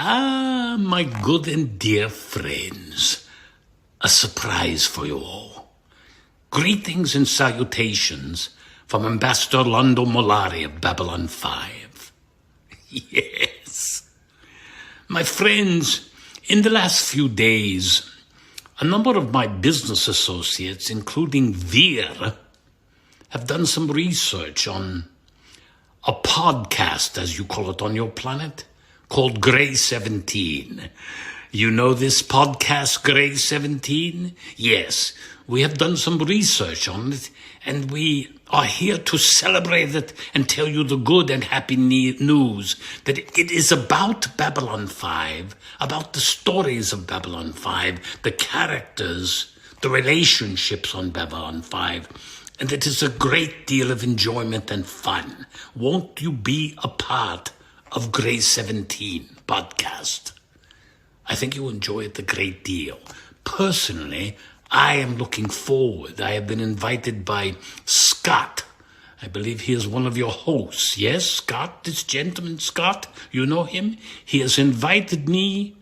My good and dear friends, a surprise for you all. Greetings and salutations from Ambassador Londo Molari of Babylon 5. Yes. My friends, in the last few days, a number of my business associates, including Veer, have done some research on a podcast, as you call it on your planet, called Grey 17. You know this podcast, Grey 17? Yes, we have done some research on it, and we are here to celebrate it and tell you the good and happy news that it is about Babylon 5, about the stories of Babylon 5, the characters, the relationships on Babylon 5, and it is a great deal of enjoyment and fun. Won't you be a part of Grey 17 podcast? I think you'll enjoy it a great deal. Personally, I am looking forward. I have been invited by Scott. I believe he is one of your hosts. Yes, Scott, this gentleman, Scott, you know him? He has invited me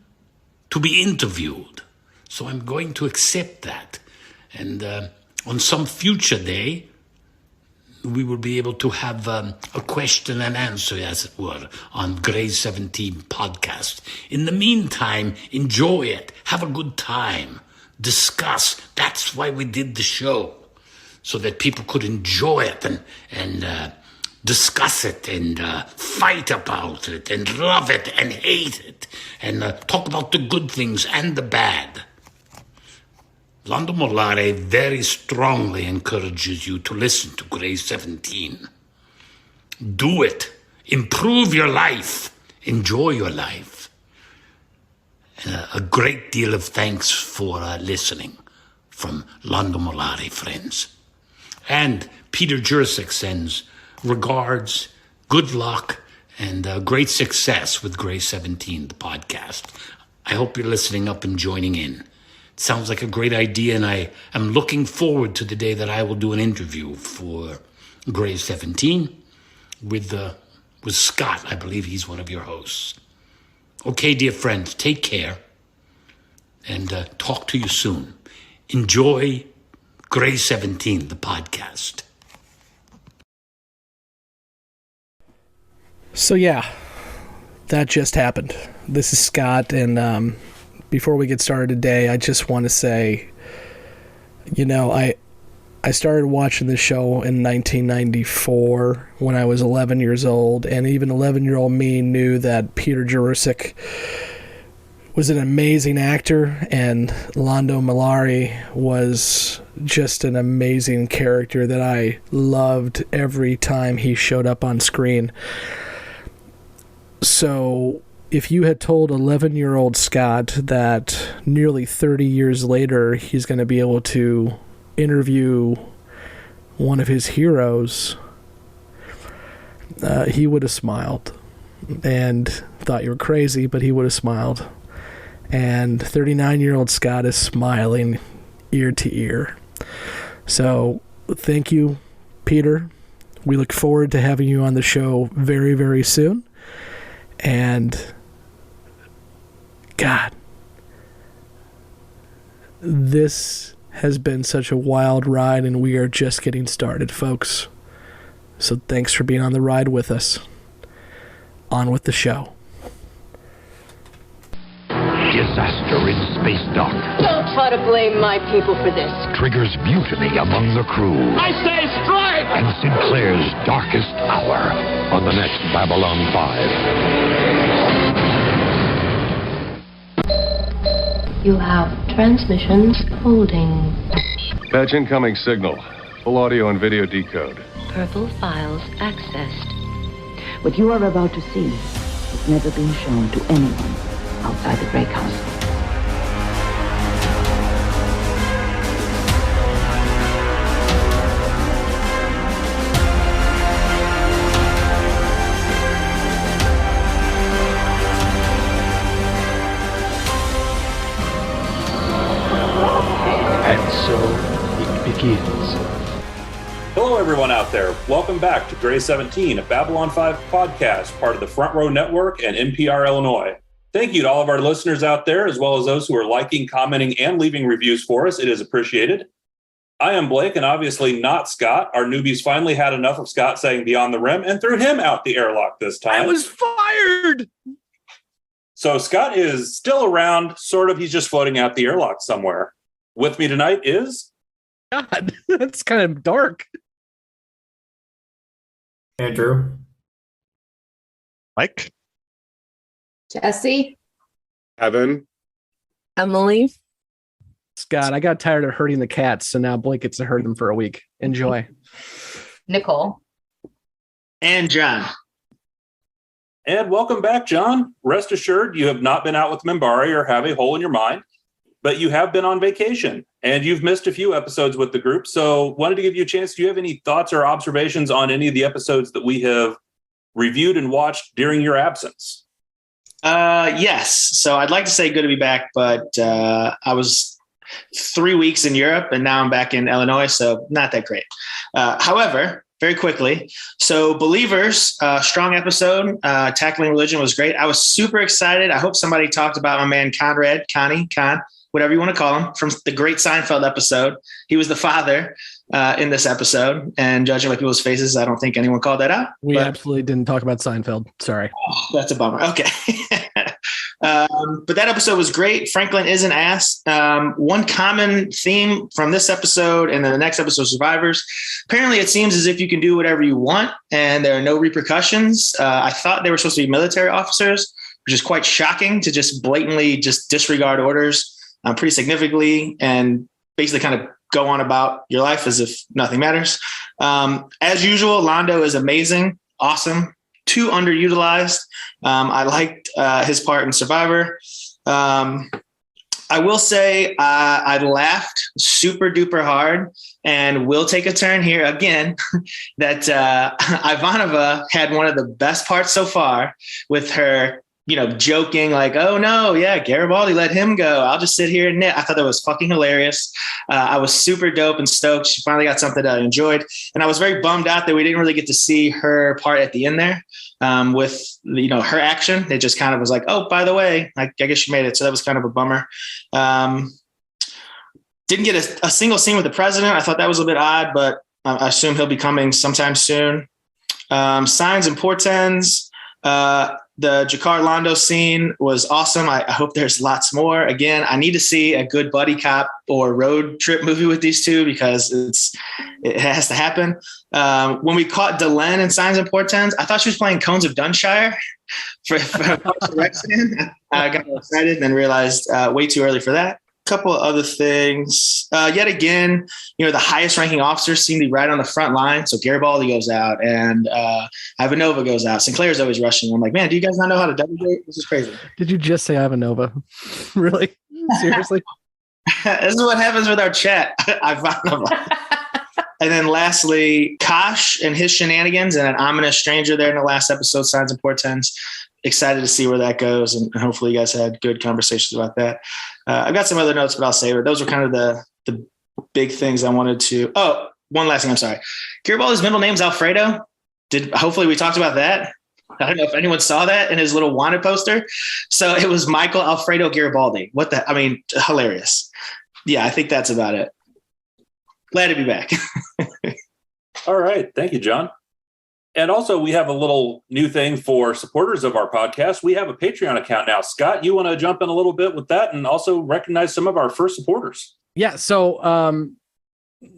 to be interviewed. So I'm going to accept that. And on some future day, we will be able to have a question and answer, as it were, on Grey 17 podcast. In the meantime, enjoy it. Have a good time. Discuss. That's why we did the show, so that people could enjoy it and discuss it and fight about it and love it and hate it and talk about the good things and the bad. Londo Molare very strongly encourages you to listen to Grey 17. Do it. Improve your life. Enjoy your life. A great deal of thanks for listening from Londo Molare, friends. And Peter Jurasik sends regards, good luck, and great success with Grey 17, the podcast. I hope you're listening up and joining in. Sounds like a great idea, and I am looking forward to the day that I will do an interview for Grey 17 with Scott. I believe he's one of your hosts. Okay, dear friends, take care, and talk to you soon. Enjoy Grey 17, the podcast. So yeah, that just happened. This is Scott, and before we get started today, I just want to say, I started watching this show in 1994 when I was 11 years old, and even 11-year-old me knew that Peter Jurasik was an amazing actor, and Londo Molari was just an amazing character that I loved every time he showed up on screen. So if you had told 11-year-old Scott that nearly 30 years later he's going to be able to interview one of his heroes, he would have smiled and thought you were crazy, but he would have smiled. And 39-year-old Scott is smiling ear to ear. So thank you, Peter. We look forward to having you on the show very, very soon. And God, this has been such a wild ride, and we are just getting started, folks. So thanks for being on the ride with us. On with the show. Disaster in space dock. Don't try to blame my people for this. Triggers mutiny among the crew. I say strike! And Sinclair's darkest hour on the next Babylon 5. You have transmissions holding. Patch incoming signal. Full audio and video decode. Purple files accessed. What you are about to see has never been shown to anyone outside the Grey Council. And so it begins. Hello, everyone out there. Welcome back to Grey 17, a Babylon 5 podcast, part of the Front Row Network and NPR Illinois. Thank you to all of our listeners out there, as well as those who are liking, commenting, and leaving reviews for us. It is appreciated. I am Blake, and obviously not Scott. Our newbies finally had enough of Scott saying Beyond the Rim and threw him out the airlock this time. I was fired! So Scott is still around, sort of. He's just floating out the airlock somewhere. With me tonight is... God, that's kind of dark. Andrew. Mike. Jessi. Evan. Emily. Scott, I got tired of hurting the cats, so now Blake gets to hurt them for a week. Enjoy. Nicole. And John. And welcome back, John. Rest assured, you have not been out with Mimbari or have a hole in your mind, but you have been on vacation, and you've missed a few episodes with the group, so wanted to give you a chance. Do you have any thoughts or observations on any of the episodes that we have reviewed and watched during your absence? Yes. So I'd like to say good to be back, but I was 3 weeks in Europe, and now I'm back in Illinois, so not that great. However, very quickly, so Believers, strong episode, tackling religion was great. I was super excited. I hope somebody talked about my man Connie, whatever you want to call him, from the great Seinfeld episode. He was the father in this episode, and judging by people's faces, I don't think anyone called that out. We absolutely didn't talk about Seinfeld. Sorry. Oh, that's a bummer. Okay. But that episode was great. Franklin is an ass. One common theme from this episode and then the next episode, Survivors. Apparently, it seems as if you can do whatever you want and there are no repercussions. I thought they were supposed to be military officers, which is quite shocking to just blatantly just disregard orders pretty significantly and basically kind of go on about your life as if nothing matters. As usual, Londo is amazing, awesome. Too underutilized. I liked his part in Survivor. I will say I laughed super duper hard, and we'll take a turn here again that Ivanova had one of the best parts so far with her, joking like, oh no, yeah, Garibaldi let him go. I'll just sit here and knit. I thought that was fucking hilarious. I was super dope and stoked. She finally got something that I enjoyed. And I was very bummed out that we didn't really get to see her part at the end there with, her action. It just kind of was like, oh, by the way, I guess she made it. So that was kind of a bummer. Didn't get a single scene with the president. I thought that was a bit odd, but I assume he'll be coming sometime soon. Signs and portends. The Jakar Londo scene was awesome. I hope there's lots more. Again, I need to see a good buddy cop or road trip movie with these two because it has to happen. When we caught Delenn in Signs and Portends, I thought she was playing Cones of Dunshire for Rexian. I got excited and then realized way too early for that. Couple of other things. Yet again, the highest ranking officers seem to be right on the front line. So Garibaldi goes out and Ivanova goes out. Sinclair's always rushing. I'm like, man, do you guys not know how to double date? This is crazy. Did you just say Ivanova? Really? Seriously? This is what happens with our chat. Ivanova. And then lastly, Kosh and his shenanigans and an ominous stranger there in the last episode, Signs and Portents. Excited to see where that goes, and hopefully you guys had good conversations about that. I've got some other notes, but I'll save it. Those were kind of the big things I wanted to. Oh, one last thing. I'm sorry. Garibaldi's middle name's Alfredo. Hopefully we talked about that. I don't know if anyone saw that in his little wanted poster. So it was Michael Alfredo Garibaldi. Hilarious. Yeah, I think that's about it. Glad to be back. All right. Thank you, John. And also, we have a little new thing for supporters of our podcast. We have a Patreon account now. Scott, you want to jump in a little bit with that and also recognize some of our first supporters? Yeah. So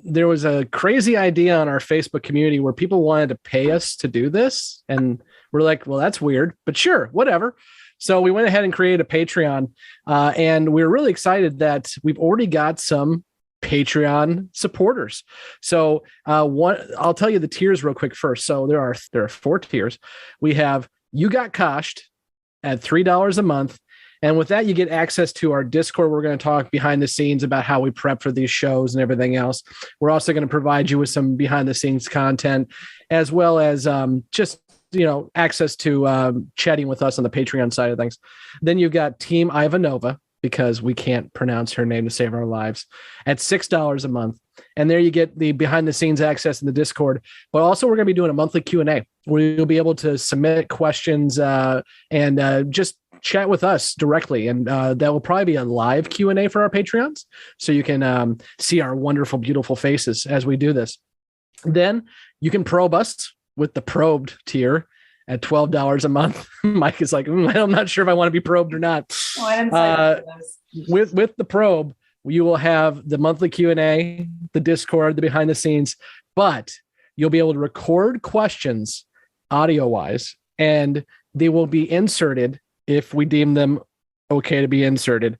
there was a crazy idea on our Facebook community where people wanted to pay us to do this. And we're like, well, that's weird, but sure, whatever. So we went ahead and created a Patreon. And we're really excited that we've already got some Patreon supporters. So I'll tell you the tiers real quick first. So there are 4 tiers. We have You Got Koshed at $3 a month. And with that, you get access to our Discord. We're going to talk behind the scenes about how we prep for these shows and everything else. We're also going to provide you with some behind the scenes content, as well as access to chatting with us on the Patreon side of things. Then you've got Team Ivanova, because we can't pronounce her name to save our lives, at $6 a month. And there you get the behind the scenes access in the Discord, but also we're going to be doing a monthly Q&A where you'll be able to submit questions and just chat with us directly, and that will probably be a live Q&A for our Patreons, so you can see our wonderful, beautiful faces as we do this. Then you can probe us with the probed tier at $12 a month. Mike is like, I'm not sure if I want to be probed or not. Oh, I didn't say with the probe, you will have the monthly Q&A, the Discord, the behind the scenes, but you'll be able to record questions audio wise, and they will be inserted, if we deem them okay to be inserted,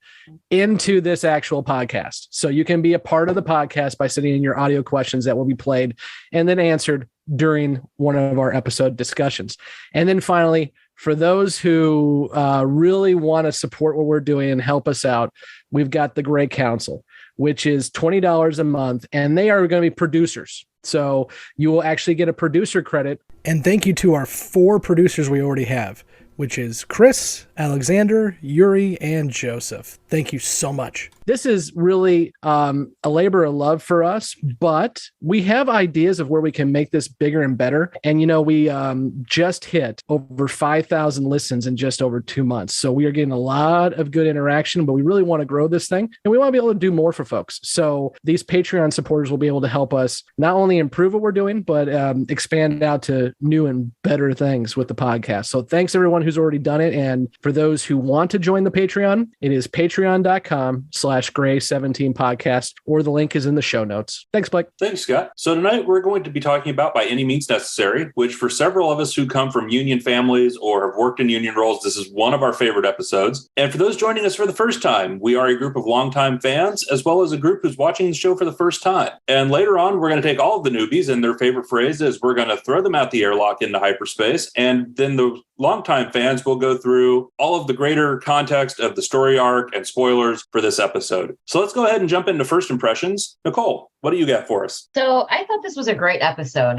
into this actual podcast. So you can be a part of the podcast by sending in your audio questions that will be played and then answered during one of our episode discussions. And then finally, for those who really want to support what we're doing and help us out, we've got the Grey Council, which is $20 a month, and they are going to be producers. So you will actually get a producer credit. And thank you to our 4 producers we already have, which is Chris, Alexander, Yuri, and Joseph. Thank you so much. This is really a labor of love for us, but we have ideas of where we can make this bigger and better. And, we just hit over 5,000 listens in just over 2 months. So we are getting a lot of good interaction, but we really want to grow this thing, and we want to be able to do more for folks. So these Patreon supporters will be able to help us not only improve what we're doing, but expand out to new and better things with the podcast. So thanks everyone who's already done it. And for those who want to join the Patreon, it is patreon.com/Gray17 podcast, or the link is in the show notes. Thanks, Blake. Thanks, Scott. So tonight we're going to be talking about By Any Means Necessary, which for several of us who come from union families or have worked in union roles, this is one of our favorite episodes. And for those joining us for the first time, we are a group of longtime fans, as well as a group who's watching the show for the first time. And later on, we're going to take all of the newbies and their favorite phrases. We're going to throw them out the airlock into hyperspace. And then the longtime fans will go through all of the greater context of the story arc and spoilers for this episode. So let's go ahead and jump into first impressions. Nicole, what do you got for us? So I thought this was a great episode.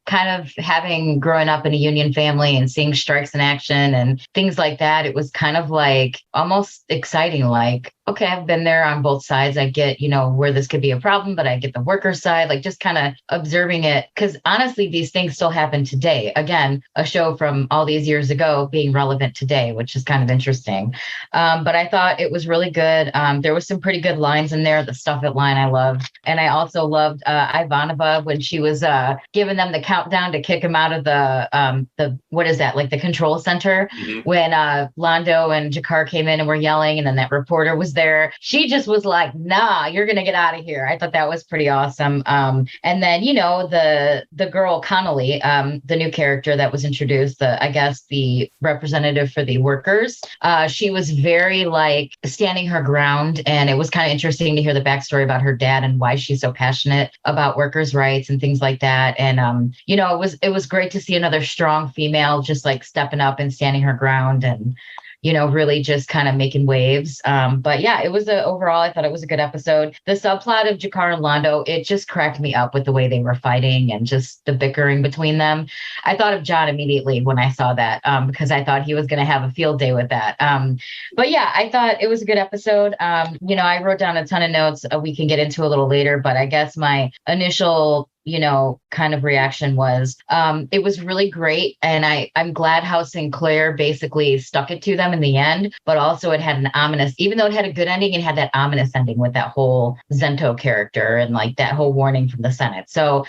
Kind of having grown up in a union family and seeing strikes in action and things like that, it was kind of like almost exciting. Like, okay, I've been there on both sides. I get, where this could be a problem, but I get the worker side, like just kind of observing it. Because honestly, these things still happen today. Again, a show from all these years ago being relevant today, which is kind of interesting. But I thought it was really good. There was some pretty good lines in there. The stuff it line I loved. And I also loved Ivanova when she was giving them the countdown to kick him out of the what is that, like the control center, when Londo and Jakar came in and were yelling, and then that reporter was there. She just was like, nah, you're gonna get out of here. I thought that was pretty awesome. And then the girl Connolly, the new character that was introduced, I guess the representative for the workers, she was very like standing her ground, and it was kind of interesting to hear the backstory about her dad and why she's so passionate about workers' rights and things like that. And it was great to see another strong female just like stepping up and standing her ground and really just kind of making waves. But yeah, it was overall, I thought it was a good episode. The subplot of Jakar and Londo, it just cracked me up with the way they were fighting and just the bickering between them. I thought of John immediately when I saw that, because I thought he was going to have a field day with that. But yeah, I thought it was a good episode. I wrote down a ton of notes we can get into a little later, but I guess my initial kind of reaction was it was really great. And I'm glad how Sinclair basically stuck it to them in the end, but also it had an ominous, even though it had a good ending, it had that ominous ending with that whole Zento character and like that whole warning from the Senate. So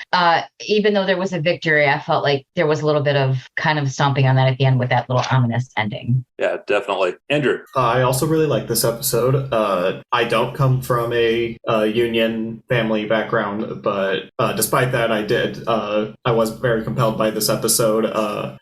even though there was a victory, I felt like there was a little bit of kind of stomping on that at the end with that little ominous ending. Yeah, definitely. Andrew. I also really like this episode. I don't come from a union family background, but despite that, I did. I was very compelled by this episode.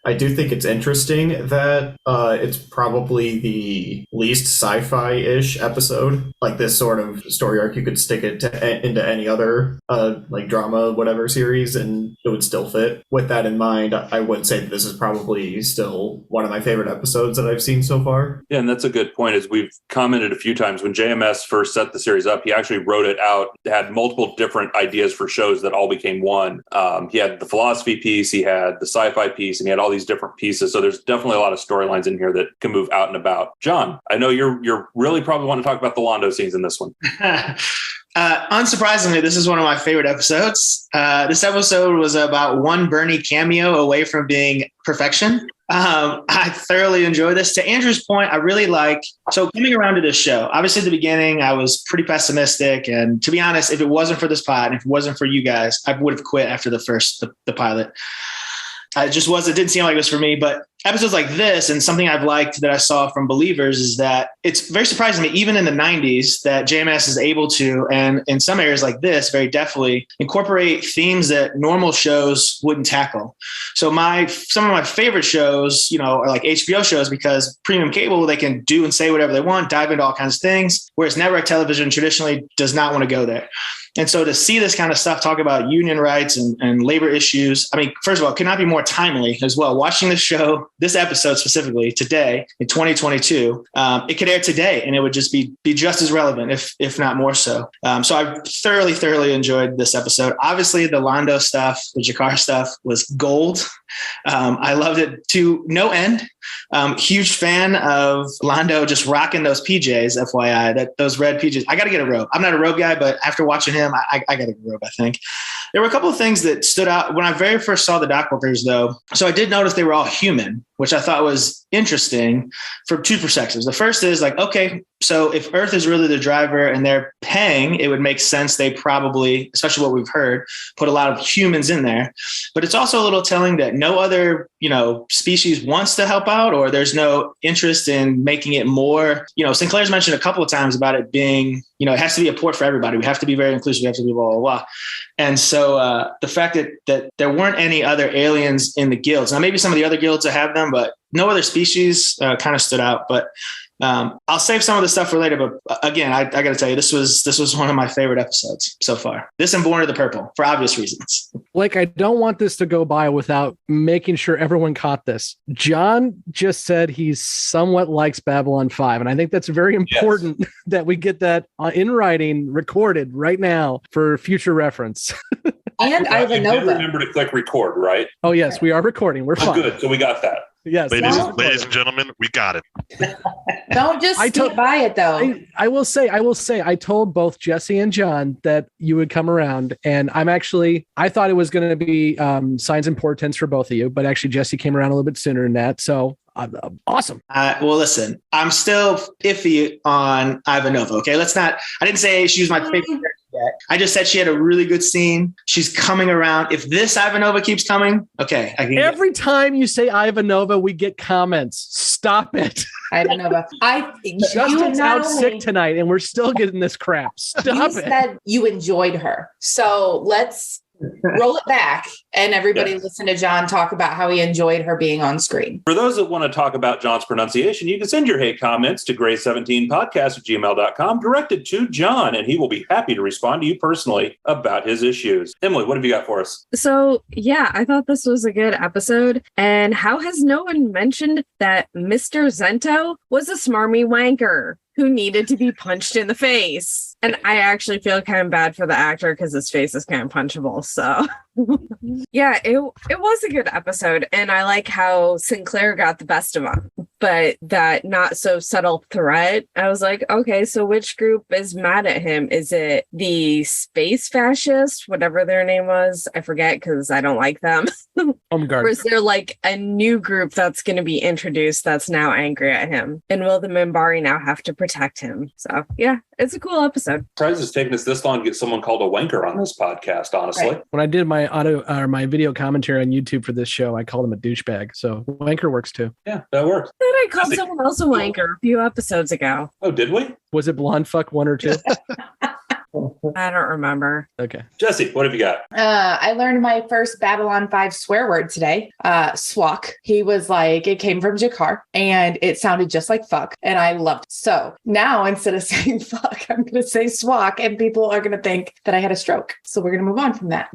I do think it's interesting that it's probably the least sci-fi-ish episode. Like this sort of story arc, you could stick it into any other like drama, whatever series, and it would still fit. With that in mind, I would say that this is probably still one of my favorite episodes that I've seen so far. Yeah, and that's a good point. As we've commented a few times, when JMS first set the series up, he actually wrote it out, had multiple different ideas for shows that all became one. He had the philosophy piece, he had the sci-fi piece, and he had all these different pieces. So there's definitely a lot of storylines in here that can move out and about. John, I know you're really probably want to talk about the Londo scenes in this one. Unsurprisingly, this is one of my favorite episodes. This episode was about one Bernie cameo away from being perfection. I thoroughly enjoy this. To Andrew's point, I really so coming around to this show, obviously at the beginning, I was pretty pessimistic. And to be honest, if it wasn't for this pod and if it wasn't for you guys, I would have quit after the pilot. It didn't seem like it was for me, but episodes like this and something I've liked that I saw from Believers is that it's very surprising to me, even in the 90s, that JMS is able to, and in some areas like this, very definitely incorporate themes that normal shows wouldn't tackle. So some of my favorite shows, are like HBO shows because premium cable, they can do and say whatever they want, dive into all kinds of things, whereas network television traditionally does not want to go there. And so to see this kind of stuff, talk about union rights and labor issues, I mean, first of all, it could not be more timely as well. Watching this show, this episode specifically today in 2022, it could air today and it would just be just as relevant, if not more so. So I thoroughly enjoyed this episode. Obviously, the Londo stuff, the Jakar stuff was gold. I loved it to no end. Huge fan of Londo just rocking those PJs, FYI, those red PJs. I got to get a robe. I'm not a robe guy, but after watching him, I got to get a robe, I think. There were a couple of things that stood out when I very first saw the dock workers, though. So I did notice they were all human, which I thought was interesting from two perspectives. The first is okay, so if Earth is really the driver and they're paying, it would make sense they probably, especially what we've heard, put a lot of humans in there. But it's also a little telling that no other, species wants to help out, or there's no interest in making it more, Sinclair's mentioned a couple of times about it being, it has to be a port for everybody. We have to be very inclusive. We have to be blah, blah, blah. And so the fact that there weren't any other aliens in the guilds. Now, maybe some of the other guilds that have them, but no other species kind of stood out. But I'll save some of the stuff for later. But again, I got to tell you, this was one of my favorite episodes so far. This and Born of the Purple, for obvious reasons. Blake, I don't want this to go by without making sure everyone caught this. John just said he somewhat likes Babylon 5, and I think that's very important that we get that in writing, recorded right now for future reference. And Ivanova. Remember to click record, right? Oh, yes, we are recording. We're fine. Good. So we got that. Yes. Ladies and gentlemen, we got it. Don't just skip by it, though. I will say, I told both Jessi and John that you would come around, and I thought it was going to be signs and portents for both of you, but actually Jessi came around a little bit sooner than that. So awesome. Well, listen, I'm still iffy on Ivanova. Okay. I didn't say she was my favorite character yet. I just said she had a really good scene. She's coming around. If this Ivanova keeps coming, okay. Every time you say Ivanova, we get comments. Stop it. Ivanova. Justin's out sick tonight and we're still getting this crap. Stop it. You said you enjoyed her. So let's roll it back and everybody listen to John talk about how he enjoyed her being on screen. For those that want to talk about John's pronunciation, you can send your hate comments to gray17podcast@gmail.com directed to John, and he will be happy to respond to you personally about his issues. Emily, what have you got for us? So, I thought this was a good episode. And how has no one mentioned that Mr. Zento was a smarmy wanker who needed to be punched in the face? And I actually feel kind of bad for the actor because his face is kind of punchable. So, it was a good episode. And I like how Sinclair got the best of him. But that not so subtle threat, I was like, okay, so which group is mad at him? Is it the space fascist, whatever their name was? I forget because I don't like them. Or is there like a new group that's going to be introduced that's now angry at him? And will the Minbari now have to protect him? So, it's a cool episode. Surprised it's taken us this long to get someone called a wanker on this podcast, honestly. Right. When I did my video commentary on YouTube for this show, I called him a douchebag. So wanker works too. Yeah, that works. Then I called someone else a wanker a few episodes ago. Oh, did we? Was it blonde fuck 1 or 2? I don't remember. Okay. Jessi, what have you got? I learned my first Babylon 5 swear word today. Swak. He was like, it came from Jakar and it sounded just like fuck. And I loved it. So now instead of saying fuck, I'm going to say swak and people are going to think that I had a stroke. So we're going to move on from that.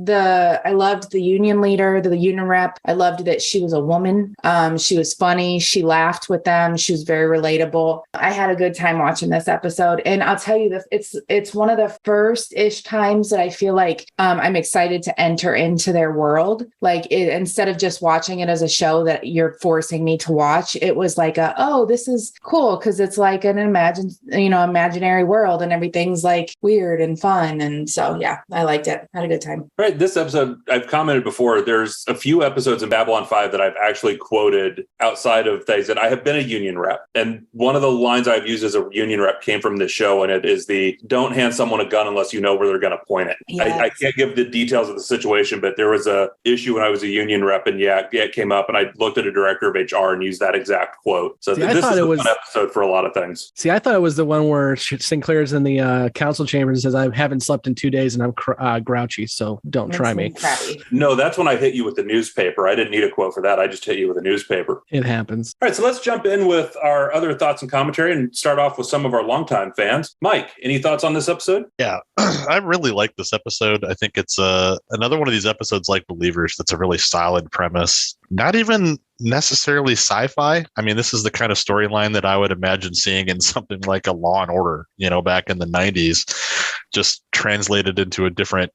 I loved the union leader, the union rep. I loved that she was a woman. She was funny. She laughed with them. She was very relatable. I had a good time watching this episode. And I'll tell you this, it's one of the first first-ish times that I feel like I'm excited to enter into their world. Like instead of just watching it as a show that you're forcing me to watch, it was like oh, this is cool because it's like an imaginary world and everything's like weird and fun. And so, yeah, I liked it. Had a good time. Right. This episode, I've commented before, there's a few episodes in Babylon 5 that I've actually quoted outside of things. And I have been a union rep. And one of the lines I've used as a union rep came from this show. And it is don't hand someone a gun unless you know where they're going to point it. Yes. I can't give the details of the situation, but there was a issue when I was a union rep and it came up and I looked at a director of HR and used that exact quote. So this is a fun episode for a lot of things. See, I thought it was the one where Sinclair's in the council chambers and says, I haven't slept in 2 days and I'm grouchy, so don't try me. Crappy. No, that's when I hit you with the newspaper. I didn't need a quote for that. I just hit you with a newspaper. It happens. All right, so let's jump in with our other thoughts and commentary and start off with some of our longtime fans. Mike, any thoughts on this episode? Yeah, I really like this episode. I think it's another one of these episodes like Believers that's a really solid premise. Not even necessarily sci-fi. I mean, this is the kind of storyline that I would imagine seeing in something like a Law and Order, back in the 90s, just translated into a different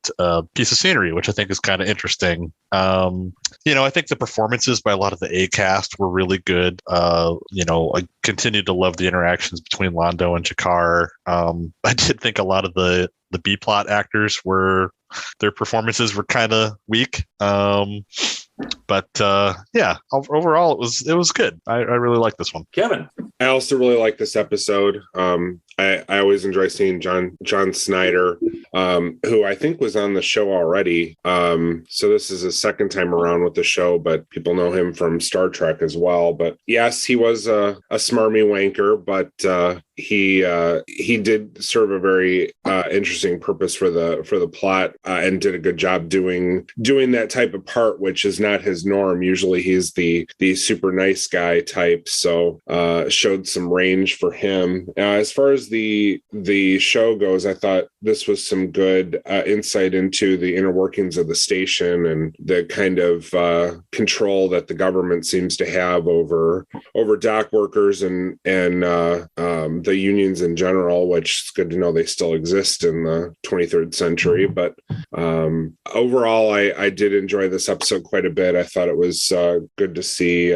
piece of scenery, which I think is kind of interesting. I think the performances by a lot of the A-cast were really good. I continued to love the interactions between Londo and Jakar. I did think a lot of the B-plot actors their performances were kind of weak. But overall it was good. I really like this one. Kevin. I also really like this episode. I always enjoy seeing John Snyder, who I think was on the show already. So this is his second time around with the show, but people know him from Star Trek as well. But yes, he was a smarmy wanker, but he did serve a very interesting purpose for the plot and did a good job doing that type of part, which is not his norm. Usually he's the super nice guy type. So showed some range for him. As far as the show goes, I thought this was some good insight into the inner workings of the station and the kind of control that the government seems to have over dock workers and the unions in general, which is good to know they still exist in the 23rd century. But overall, I did enjoy this episode quite a bit. I thought it was good to see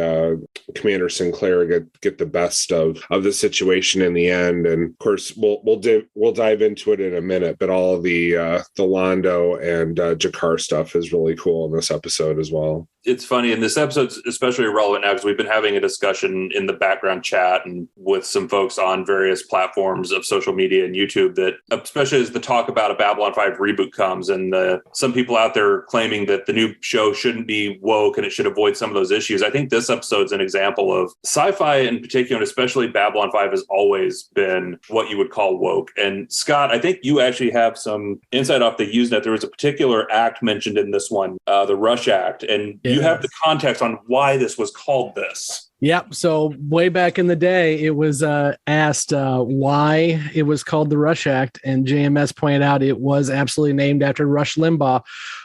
Commander Sinclair get the best of the situation in the end. And of course, we'll dive into it in a minute. But all the Londo and Jakar stuff is really cool in this episode as well. It's funny, and this episode's especially relevant now because we've been having a discussion in the background chat and with some folks on various platforms of social media and YouTube that, especially as the talk about a Babylon 5 reboot comes, and some people out there claiming that the new show shouldn't be woke and it should avoid some of those issues. I think this episode's an example of sci-fi in particular, and especially Babylon 5 has always been what you would call woke. And Scott, I think you actually have some insight off the Usenet. There was a particular act mentioned in this one, the Rush Act, and you have the context on why this was called this. Yep. So way back in the day, it was asked why it was called the Rush Act, and JMS pointed out it was absolutely named after Rush Limbaugh,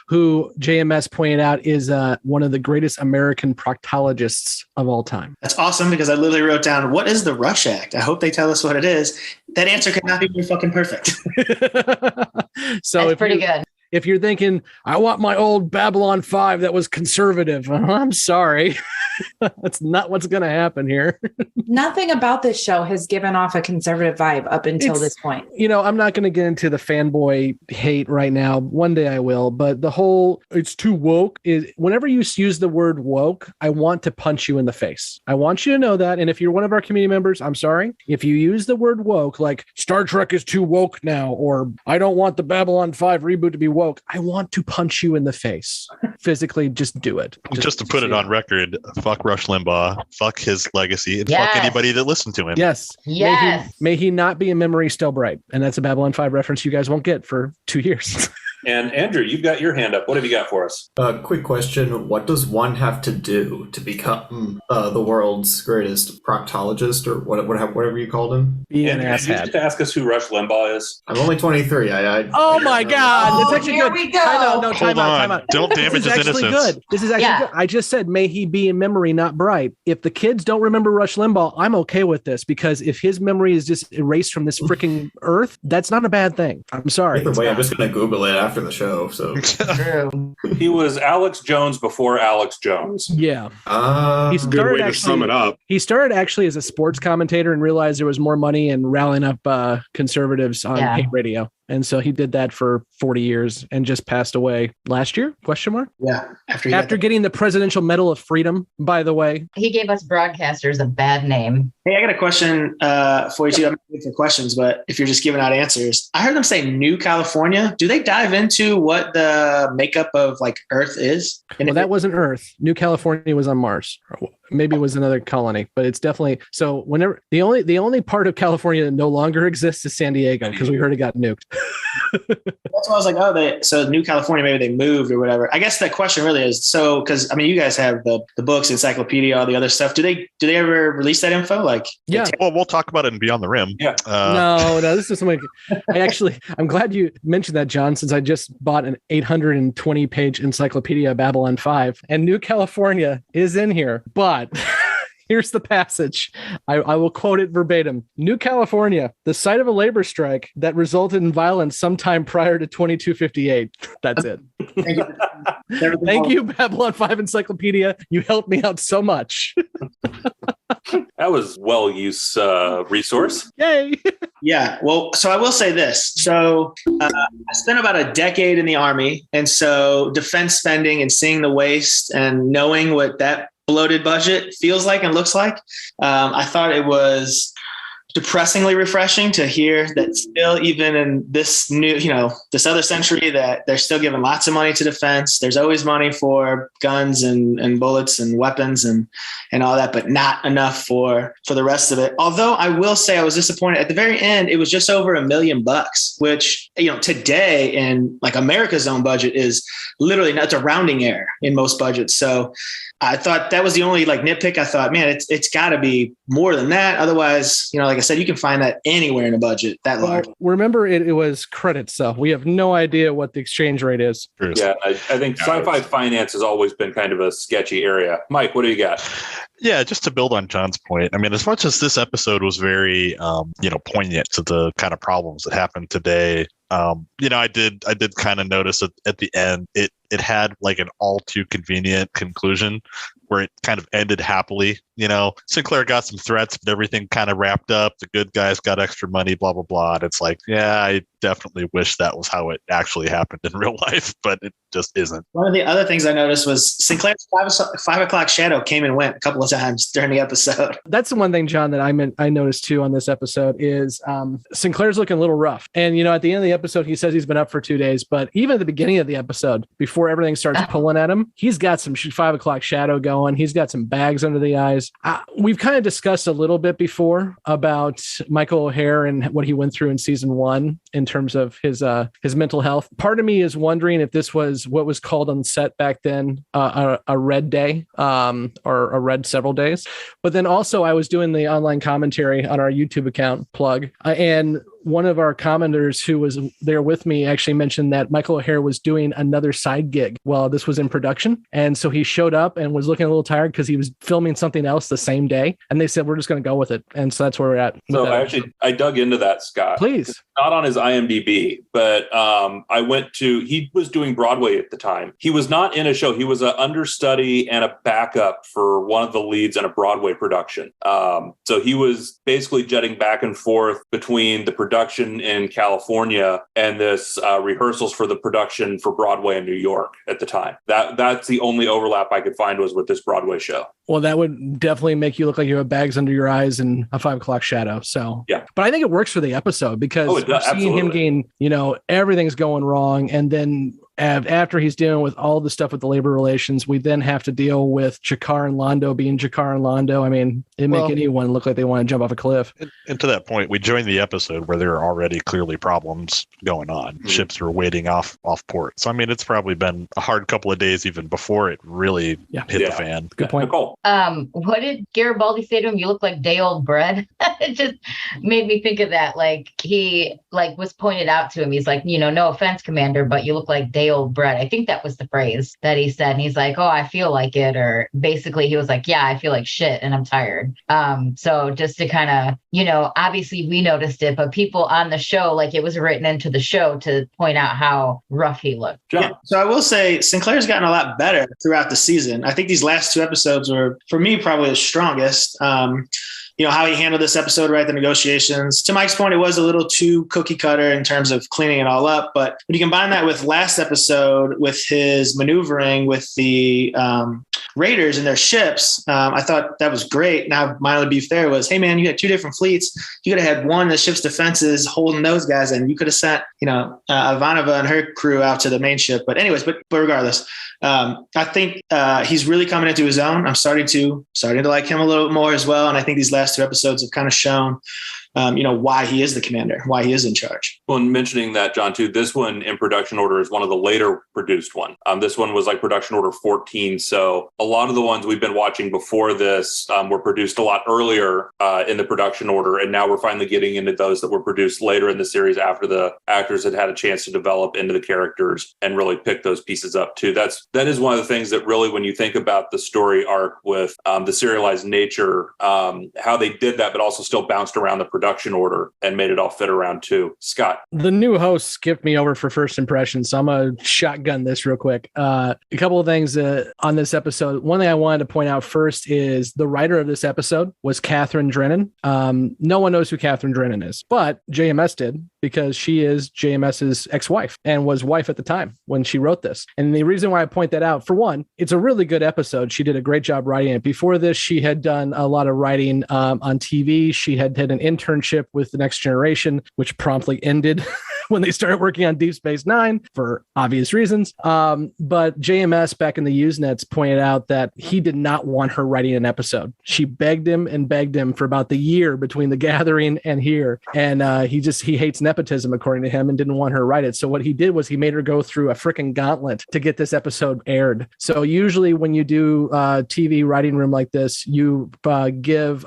who JMS pointed out is one of the greatest American proctologists of all time. That's awesome, because I literally wrote down, what is the Rush Act? I hope they tell us what it is. That answer could not be more fucking perfect. So that's pretty good. If you're thinking, I want my old Babylon 5 that was conservative, I'm sorry. That's not what's going to happen here. Nothing about this show has given off a conservative vibe up until this point. I'm not going to get into the fanboy hate right now. One day I will. But the whole it's too woke is whenever you use the word woke, I want to punch you in the face. I want you to know that. And if you're one of our community members, I'm sorry. If you use the word woke, like Star Trek is too woke now, or I don't want the Babylon 5 reboot to be woke, I want to punch you in the face. Physically, just do it. Just to put it on record, fuck Rush Limbaugh, fuck his legacy, and fuck anybody that listened to him. Yes. Yes. May he not be in memory still bright. And that's a Babylon 5 reference you guys won't get for 2 years. And Andrew, you've got your hand up. What have you got for us? Quick question. What does one have to do to become the world's greatest proctologist, or whatever you called him? Be an Andrew, did you asshat. just ask us who Rush Limbaugh is? I'm only 23. Oh my God! That's actually here good. we go. Time out. Don't damage This is his actually innocence. good. This is actually good. I just said, may he be in memory, not bright. If the kids don't remember Rush Limbaugh, I'm okay with this, because if his memory is just erased from this freaking earth, that's not a bad thing. I'm sorry. Either way, I'm just going to Google it after the show. So He was Alex Jones before Alex Jones. Yeah. He good way to sum it up. He started actually as a sports commentator and realized there was more money in rallying up conservatives on hate radio. And so he did that for 40 years and just passed away last year? Question mark? Yeah. After getting the Presidential Medal of Freedom, by the way. He gave us broadcasters a bad name. Hey, I got a question for you too. I'm not looking for questions, but if you're just giving out answers, I heard them say New California. Do they dive into what the makeup of like Earth is? Well, that wasn't Earth. New California was on Mars. Maybe it was another colony, but it's definitely so. Whenever the only part of California that no longer exists is San Diego, because we heard it got nuked. That's why I was like, so New California, maybe they moved or whatever. I guess that question really is so, because I mean, you guys have the books, encyclopedia, all the other stuff. Do they ever release that info? Like, yeah. Well, we'll talk about it in Beyond the Rim. Yeah. No, this is something. I'm glad you mentioned that, John, since I just bought an 820-page encyclopedia of Babylon 5, and New California is in here, but. Here's the passage. I will quote it verbatim. New California, the site of a labor strike that resulted in violence sometime prior to 2258. That's it. Thank you, Babylon 5 Encyclopedia. You helped me out so much. That was well-used resource. Yay. Yeah. Well, so I will say this. So I spent about a decade in the Army. And so defense spending and seeing the waste and knowing what that bloated budget feels like and looks like. I thought it was depressingly refreshing to hear that still, even in this new, this other century, that they're still giving lots of money to defense. There's always money for guns and bullets and weapons and all that, but not enough for the rest of it. Although I will say I was disappointed at the very end. It was just over $1 million, which, today in like America's own budget is literally not a rounding error in most budgets. So I thought that was the only like nitpick. I thought, man, it's got to be more than that. Otherwise, like I said, you can find that anywhere in a budget that large. Remember, it was credits, so we have no idea what the exchange rate is. Yeah, I think sci-fi finance has always been kind of a sketchy area. Mike, what do you got? Yeah, just to build on John's point, I mean, as much as this episode was very, poignant to the kind of problems that happen today, I did kind of notice at the end, it had like an all too convenient conclusion where it kind of ended happily. Sinclair got some threats, but everything kind of wrapped up. The good guys got extra money, blah, blah, blah. And it's like, yeah, I definitely wish that was how it actually happened in real life, but it just isn't. One of the other things I noticed was Sinclair's 5 o'clock shadow came and went a couple of times during the episode. That's the one thing, John, that I noticed too on this episode is Sinclair's looking a little rough. And, at the end of the episode, he says he's been up for 2 days, but even at the beginning of the episode, before everything starts pulling at him, he's got some 5 o'clock shadow going. He's got some bags under the eyes. We've kind of discussed a little bit before about Michael O'Hare and what he went through in season 1 in terms of his mental health. Part of me is wondering if this was what was called on set back then a red day or a red several days. But then also I was doing the online commentary on our YouTube account, plug, and one of our commenters who was there with me actually mentioned that Michael O'Hare was doing another side gig while this was in production. And so he showed up and was looking a little tired because he was filming something else the same day. And they said, we're just going to go with it. And so that's where we're at. So I dug into that, Scott. Please. It's not on his IMDb, but he was doing Broadway at the time. He was not in a show. He was an understudy and a backup for one of the leads in a Broadway production. So he was basically jetting back and forth between the production in California and this rehearsals for the production for Broadway in New York at the time. That's the only overlap I could find was with this Broadway show. Well, that would definitely make you look like you have bags under your eyes and a 5 o'clock shadow. So, yeah. But I think it works for the episode because seeing him gain, everything's going wrong. And then after he's dealing with all the stuff with the labor relations, we then have to deal with Jakar and Londo being Jakar and Londo. I mean, it make anyone look like they want to jump off a cliff. And to that point, we joined the episode where there are already clearly problems going on. Mm-hmm. Ships are waiting off port. So I mean, it's probably been a hard couple of days even before it really hit the fan. Good point. Nicole. What did Garibaldi say to him? You look like day old bread. It just made me think of that. Like he was pointed out to him. He's like, no offense, Commander, but you look like day old bread. I think that was the phrase that he said. And he's like, oh, I feel like it. Or basically he was like, yeah, I feel like shit and I'm tired. So just to kind of, obviously we noticed it, but people on the show, like it was written into the show to point out how rough he looked. Yeah. So I will say Sinclair's gotten a lot better throughout the season. I think these last 2 episodes were, for me, probably the strongest. How he handled this episode, right? The negotiations. To Mike's point, it was a little too cookie cutter in terms of cleaning it all up. But when you combine that with last episode, with his maneuvering with the raiders and their ships, I thought that was great. Now, my only beef there was, hey, man, you had 2 different fleets. You could have had one, the ship's defenses holding those guys, and you could have sent, Ivanova and her crew out to the main ship. But anyways, but regardless, I think he's really coming into his own. I'm starting to like him a little bit more as well. And I think these last 2 episodes have kind of shown, why he is the commander, why he is in charge. Well, and mentioning that, John, too, this one in production order is one of the later produced one. This one was like production order 14. So a lot of the ones we've been watching before this were produced a lot earlier in the production order. And now we're finally getting into those that were produced later in the series after the actors had had a chance to develop into the characters and really pick those pieces up, too. That is one of the things that really, when you think about the story arc with the serialized nature, how they did that, but also still bounced around the production order and made it all fit around too. Scott. The new host skipped me over for first impressions, so I'm going to shotgun this real quick. A couple of things on this episode. One thing I wanted to point out first is the writer of this episode was Catherine Drennan. No one knows who Catherine Drennan is, but JMS did, because she is JMS's ex-wife and was wife at the time when she wrote this. And the reason why I point that out, for one, it's a really good episode. She did a great job writing it. Before this, she had done a lot of writing on TV. She had an internship with The Next Generation, which promptly ended when they started working on Deep Space Nine for obvious reasons. But JMS back in the Usenets pointed out that he did not want her writing an episode. She begged him for about the year between The Gathering and here. And he hates nepotism, according to him, and didn't want her to write it. So what he did was he made her go through a freaking gauntlet to get this episode aired. So usually when you do TV writing room like this, you give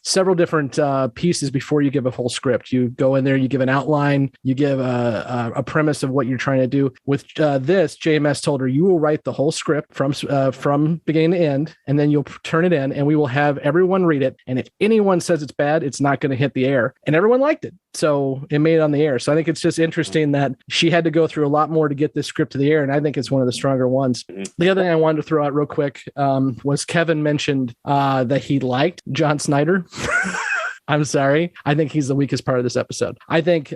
several different pieces before you give a full script. You go in there, you give an outline, you give a premise of what you're trying to do. With this, JMS told her, you will write the whole script from beginning to end, and then you'll turn it in, and we will have everyone read it. And if anyone says it's bad, it's not going to hit the air. And everyone liked it. So it made it on the air. So I think it's just interesting that she had to go through a lot more to get this script to the air. And I think it's one of the stronger ones. The other thing I wanted to throw out real quick was Kevin mentioned that he liked John Snyder. I'm sorry. I think he's the weakest part of this episode. I think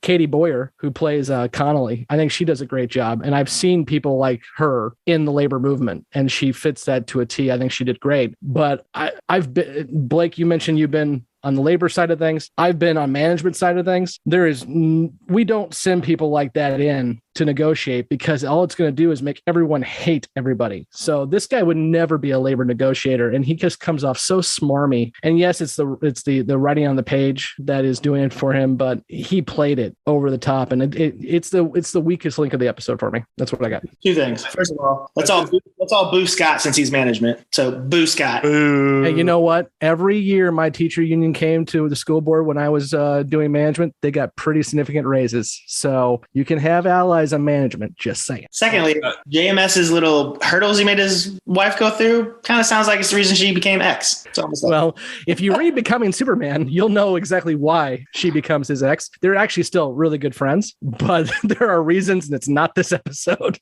Katie Boyer, who plays Connolly, I think she does a great job. And I've seen people like her in the labor movement, and she fits that to a T. I think she did great. But I've been, Blake, you mentioned you've been on the labor side of things. I've been on management side of things. We don't send people like that in to negotiate, because all it's going to do is make everyone hate everybody. So this guy would never be a labor negotiator, and he just comes off so smarmy. And yes, it's the writing on the page that is doing it for him, but he played it over the top, and it's the weakest link of the episode for me. That's what I got. 2 things. First of all, let's all boo Scott since he's management. So boo Scott. Boo. Hey, you know what? Every year my teacher union came to the school board when I was doing management, they got pretty significant raises. So you can have allies on management, just saying. Secondly, JMS's little hurdles he made his wife go through kind of sounds like it's the reason she became ex. Well, if you read Becoming Superman, you'll know exactly why she becomes his ex. They're actually still really good friends, but there are reasons, and it's not this episode.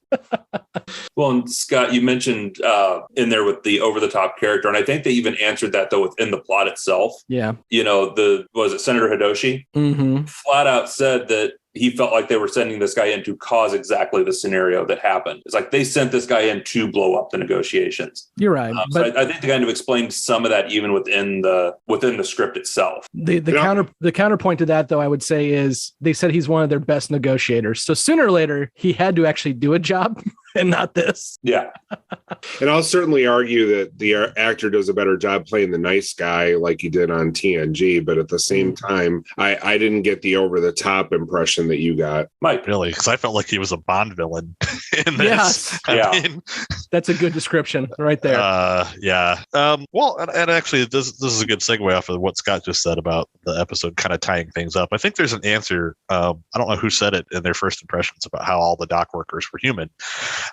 Well, and Scott, you mentioned in there with the over-the-top character, and I think they even answered that, though, within the plot itself. Yeah. Was it Senator Hidoshi? Mm-hmm. Flat out said that he felt like they were sending this guy in to cause exactly the scenario that happened. It's like they sent this guy in to blow up the negotiations. You're right. But so I think they kind of explained some of that even within the script itself. The counterpoint to that, though, I would say is they said he's one of their best negotiators. So sooner or later, he had to actually do a job and not this. Yeah. And I'll certainly argue that the actor does a better job playing the nice guy like he did on TNG. But at the same time, I didn't get the over the top impression that you got. Mike. Really? Because I felt like he was a Bond villain in this. Yes. I mean, that's a good description right there. Yeah. Well, and actually, this is a good segue off of what Scott just said about the episode kind of tying things up. I think there's an answer. I don't know who said it in their first impressions about how all the dock workers were human.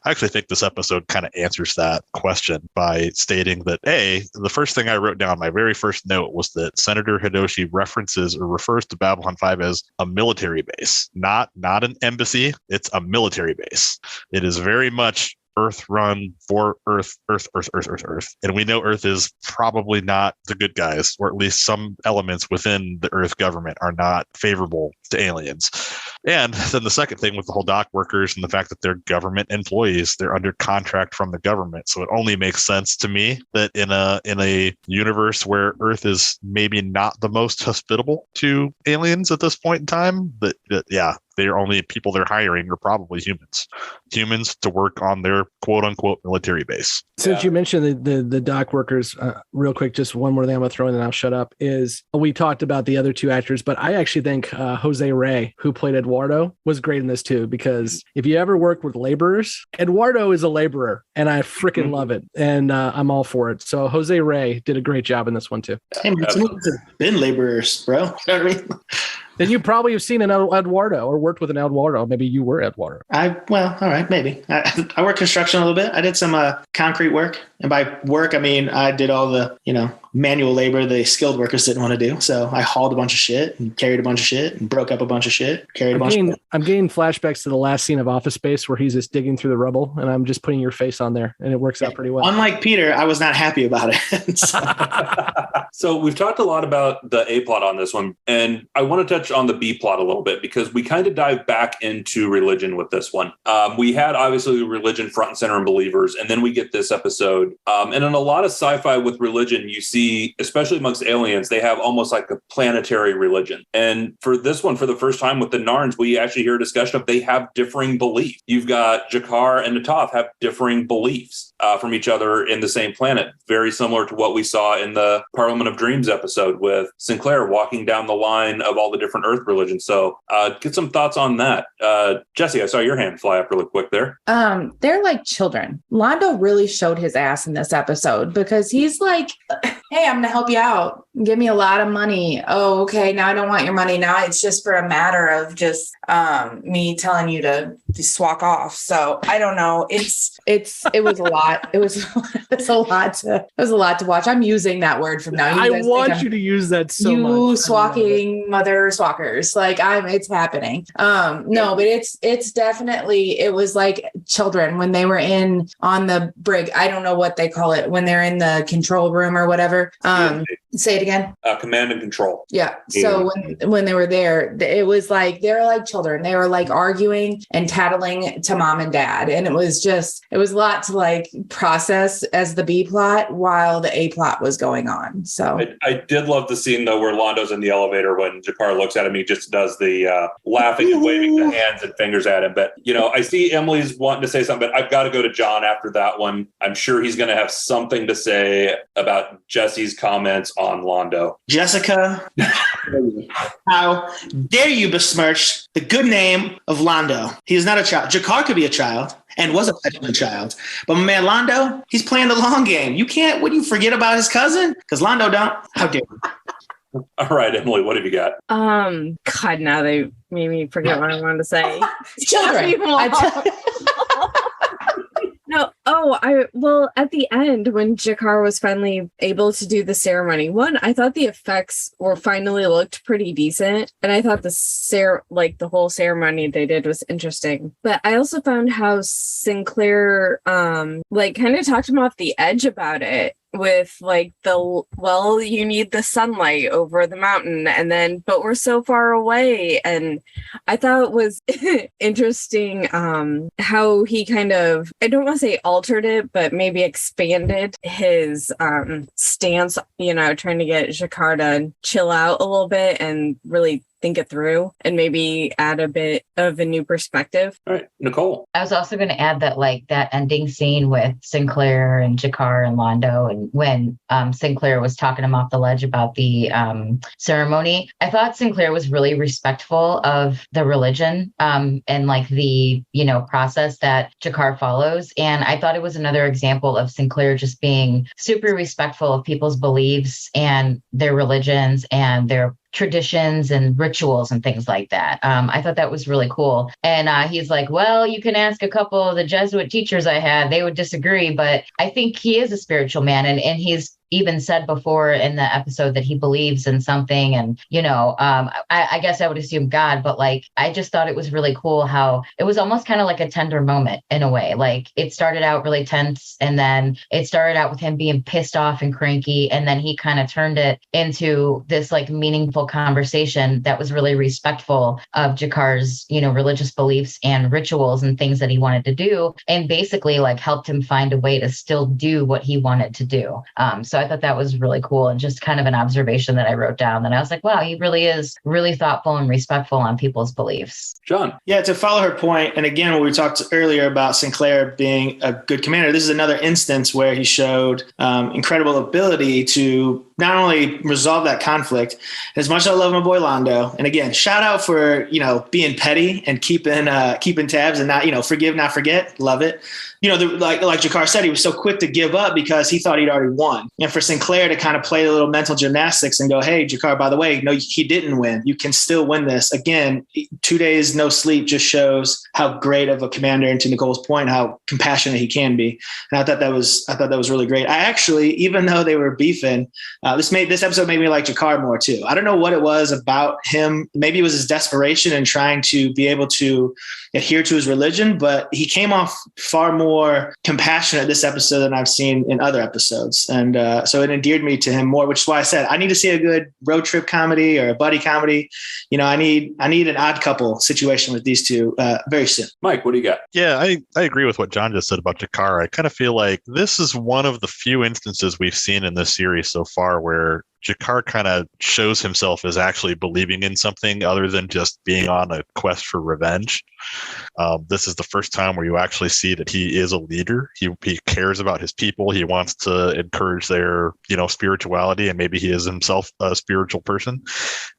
I actually think this episode kind of answers that question by stating that the first thing I wrote down, my very first note, was that Senator Hidoshi references or refers to Babylon 5 as a military base, not an embassy. It's a military base. It is very much Earth run for Earth. And we know Earth is probably not the good guys, or at least some elements within the Earth government are not favorable to aliens. And then the second thing with the whole dock workers and the fact that they're government employees, they're under contract from the government. So it only makes sense to me that in a universe where Earth is maybe not the most hospitable to aliens at this point in time, that they're only people they're hiring are probably humans to work on their quote unquote military base. Since you mentioned the dock workers, real quick, just one more thing I'm going to throw in and I'll shut up is we talked about the other two actors, but I actually think Jose Ray, who played Eduardo, was great in this too, because if you ever work with laborers, Eduardo is a laborer and I freaking love it. And I'm all for it. So Jose Ray did a great job in this one too. Hey, man, some of us have been laborers, bro. You know what I mean? Then you probably have seen an Eduardo or worked with an Eduardo. Maybe you were Eduardo. All right, maybe. I work construction a little bit. I did some concrete work. And by work, I mean, I did all the, manual labor the skilled workers didn't want to do. So I hauled a bunch of shit and carried a bunch of shit and broke up a bunch of shit, carried a bunch of shit. I'm getting flashbacks to the last scene of Office Space where he's just digging through the rubble and I'm just putting your face on there and it works out pretty well. Unlike Peter, I was not happy about it. So we've talked a lot about the A plot on this one, and I want to touch on the B plot a little bit because we kind of dive back into religion with this one. We had obviously religion front and center in Believers, and then we get this episode. And in a lot of sci-fi with religion, you see, especially amongst aliens, they have almost like a planetary religion. And for this one, for the first time with the Narns, we actually hear a discussion of they have differing beliefs. You've got Jakar and Natoth have differing beliefs from each other in the same planet, very similar to what we saw in the Parliament of Dreams episode with Sinclair walking down the line of all the different Earth religions. So get some thoughts on that. Jessi, I saw your hand fly up really quick there. They're like children. Londo really showed his ass in this episode because he's like, hey, I'm going to help you out. Give me a lot of money. Oh, okay. Now I don't want your money. Now it's just for a matter of just me telling you to swalk off. So I don't know. It was a lot. It was a lot to watch. I'm using that word from now. I want you to use that so much. You swacking mother swackers. Like it's happening. No, but it's definitely, it was like children when they were on the brig. I don't know what they call it when they're in the control room or whatever. Say it again. Command and control. Yeah. So when they were there, it was like, they were like children. They were like arguing and tattling to mom and dad. And it was a lot to like process as the B plot while the A plot was going on. So I did love the scene though, where Londo's in the elevator when Jakar looks at him, he just does the laughing and waving the hands and fingers at him. But, I see Emily's wanting to say something, but I've got to go to John after that one. I'm sure he's going to have something to say about Jessi's comments on Londo. Jessica, how dare you besmirch the good name of Londo? He is not a child. Jakar could be a child and was a petulant child. But my man Londo, he's playing the long game. Would you forget about his cousin? Because Londo don't. How dare you? All right, Emily, what have you got? God, now they made me forget what I wanted to say. Children. No, at the end when Jakar was finally able to do the ceremony, I thought the effects finally looked pretty decent, and I thought the whole ceremony they did was interesting. But I also found how Sinclair kind of talked him off the edge about it. with like you need the sunlight over the mountain, and then but we're so far away. And I thought it was interesting how he kind of, I don't want to say altered it, but maybe expanded his stance, trying to get Jakar to chill out a little bit and really think it through and maybe add a bit of a new perspective. All right, Nicole. I was also going to add that like that ending scene with Sinclair and Jakar and Londo, and when Sinclair was talking him off the ledge about the ceremony, I thought Sinclair was really respectful of the religion and like the, process that Jakar follows. And I thought it was another example of Sinclair just being super respectful of people's beliefs and their religions and their traditions and rituals and things like that. I thought that was really cool. And he's like, well, you can ask a couple of the Jesuit teachers I had, they would disagree, but I think he is a spiritual man. And he's even said before in the episode that he believes in something. And, I guess I would assume God, but like, I just thought it was really cool how it was almost kind of like a tender moment in a way. Like it started out really tense, and then it started out with him being pissed off and cranky. And then he kind of turned it into this like meaningful conversation that was really respectful of Jakar's, religious beliefs and rituals and things that he wanted to do, and basically like helped him find a way to still do what he wanted to do. So I thought that was really cool, and just kind of an observation that I wrote down that I was like, wow, he really is really thoughtful and respectful on people's beliefs. John. Yeah, to follow her point, and again, when we talked earlier about Sinclair being a good commander, this is another instance where he showed incredible ability to not only resolve that conflict. As much as I love my boy Londo, and again, shout out for being petty and keeping tabs and not forgive, not forget. Love it. Like Jakar said, he was so quick to give up because he thought he'd already won. And for Sinclair to kind of play the little mental gymnastics and go, hey, Jakar, by the way, no, he didn't win. You can still win this. Again, 2 days, no sleep just shows how great of a commander, and to Nicole's point, how compassionate he can be. And I thought that was really great. I actually, even though they were beefing, this episode made me like Jakar more too. I don't know what it was about him. Maybe it was his desperation and trying to be able to adhere to his religion, but he came off far more compassionate this episode than I've seen in other episodes. And so it endeared me to him more, which is why I said I need to see a good road trip comedy or a buddy comedy. I need an odd couple situation with these two very soon. Mike, what do you got? Yeah, I agree with what John just said about Jakar. I kind of feel like this is one of the few instances we've seen in this series so far where Jakar kind of shows himself as actually believing in something other than just being on a quest for revenge. This is the first time where you actually see that he is a leader. He cares about his people. He wants to encourage their, spirituality, and maybe he is himself a spiritual person.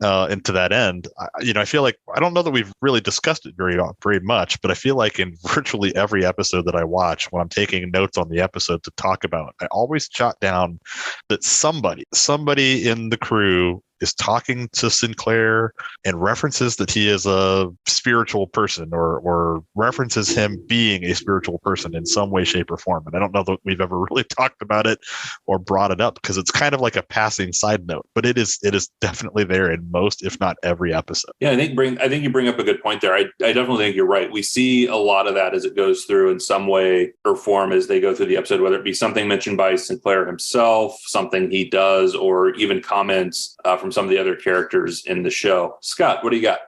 And to that end, I feel like, I don't know that we've really discussed it very much, but I feel like in virtually every episode that I watch, when I'm taking notes on the episode to talk about, I always jot down that somebody in the crew is talking to Sinclair and references that he is a spiritual person or references him being a spiritual person in some way, shape, or form. And I don't know that we've ever really talked about it or brought it up because it's kind of like a passing side note, but it is definitely there in most, if not every episode. Yeah, I think you bring up a good point there. I definitely think you're right. We see a lot of that as it goes through in some way or form as they go through the episode, whether it be something mentioned by Sinclair himself, something he does, or even comments from some of the other characters in the show. Scott, what do you got?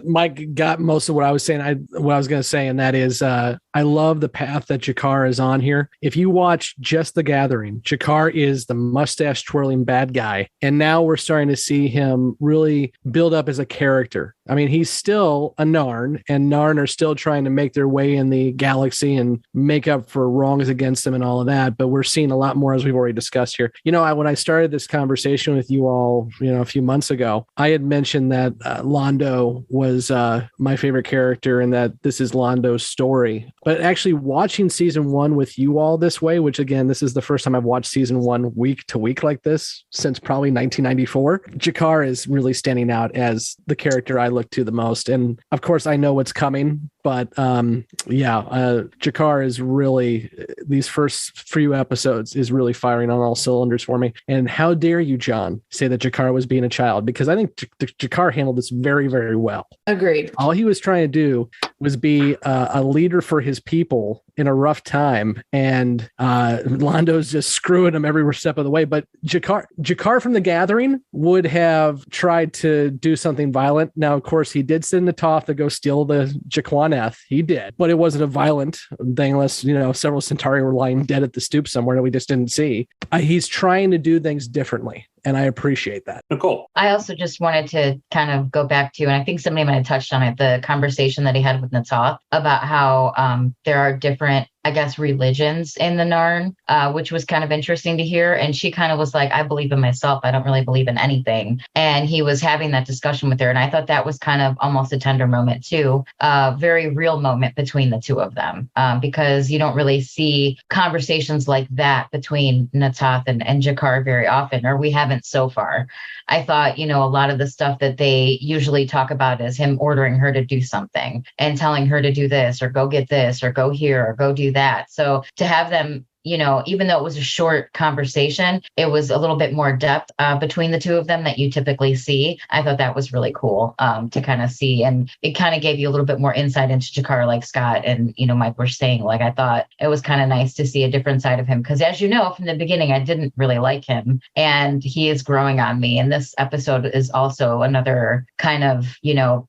Mike got most of what I was saying. What I was going to say, and that is, I love the path that Jakar is on here. If you watch just The Gathering, Jakar is the mustache twirling bad guy, and now we're starting to see him really build up as a character. I mean, he's still a Narn, and Narn are still trying to make their way in the galaxy and make up for wrongs against them and all of that. But we're seeing a lot more, as we've already discussed here. When I started this conversation with you all, a few months ago, I had mentioned that Londo was my favorite character and that this is Londo's story. But actually watching season 1 with you all this way, which again, this is the first time I've watched season 1 week to week like this since probably 1994, Jakar is really standing out as the character I look to the most. And of course, I know what's coming, but Jakar is really, these first few episodes is really firing on all cylinders for me. And how dare you, John, say that Jakar was being a child, because I think Jakar handled this very, very well. Agreed. All he was trying to do was be a leader for his people in a rough time, and Londo's just screwing him every step of the way. But Jakar from The Gathering would have tried to do something violent. Now, of course, he did send the Toth to go steal the Jaquaneth. He did, but it wasn't a violent thing, unless several Centauri were lying dead at the stoop somewhere that we just didn't see. He's trying to do things differently, and I appreciate that. Nicole. I also just wanted to kind of go back to, and I think somebody might have touched on it, the conversation that he had with Natoth about how there are different, I guess, religions in the Narn, which was kind of interesting to hear. And she kind of was like, I believe in myself. I don't really believe in anything. And he was having that discussion with her. And I thought that was kind of almost a tender moment too, a very real moment between the two of them, because you don't really see conversations like that between Natoth and Jakar very often, or we haven't so far. I thought, a lot of the stuff that they usually talk about is him ordering her to do something and telling her to do this or go get this or go here or go do that. So to have them, even though it was a short conversation, it was a little bit more depth between the two of them that you typically see. I thought that was really cool to kind of see. And it kind of gave you a little bit more insight into Jakar, like Scott and, Mike were saying. Like, I thought it was kind of nice to see a different side of him. Because as you know, from the beginning, I didn't really like him. And he is growing on me. And this episode is also another kind of,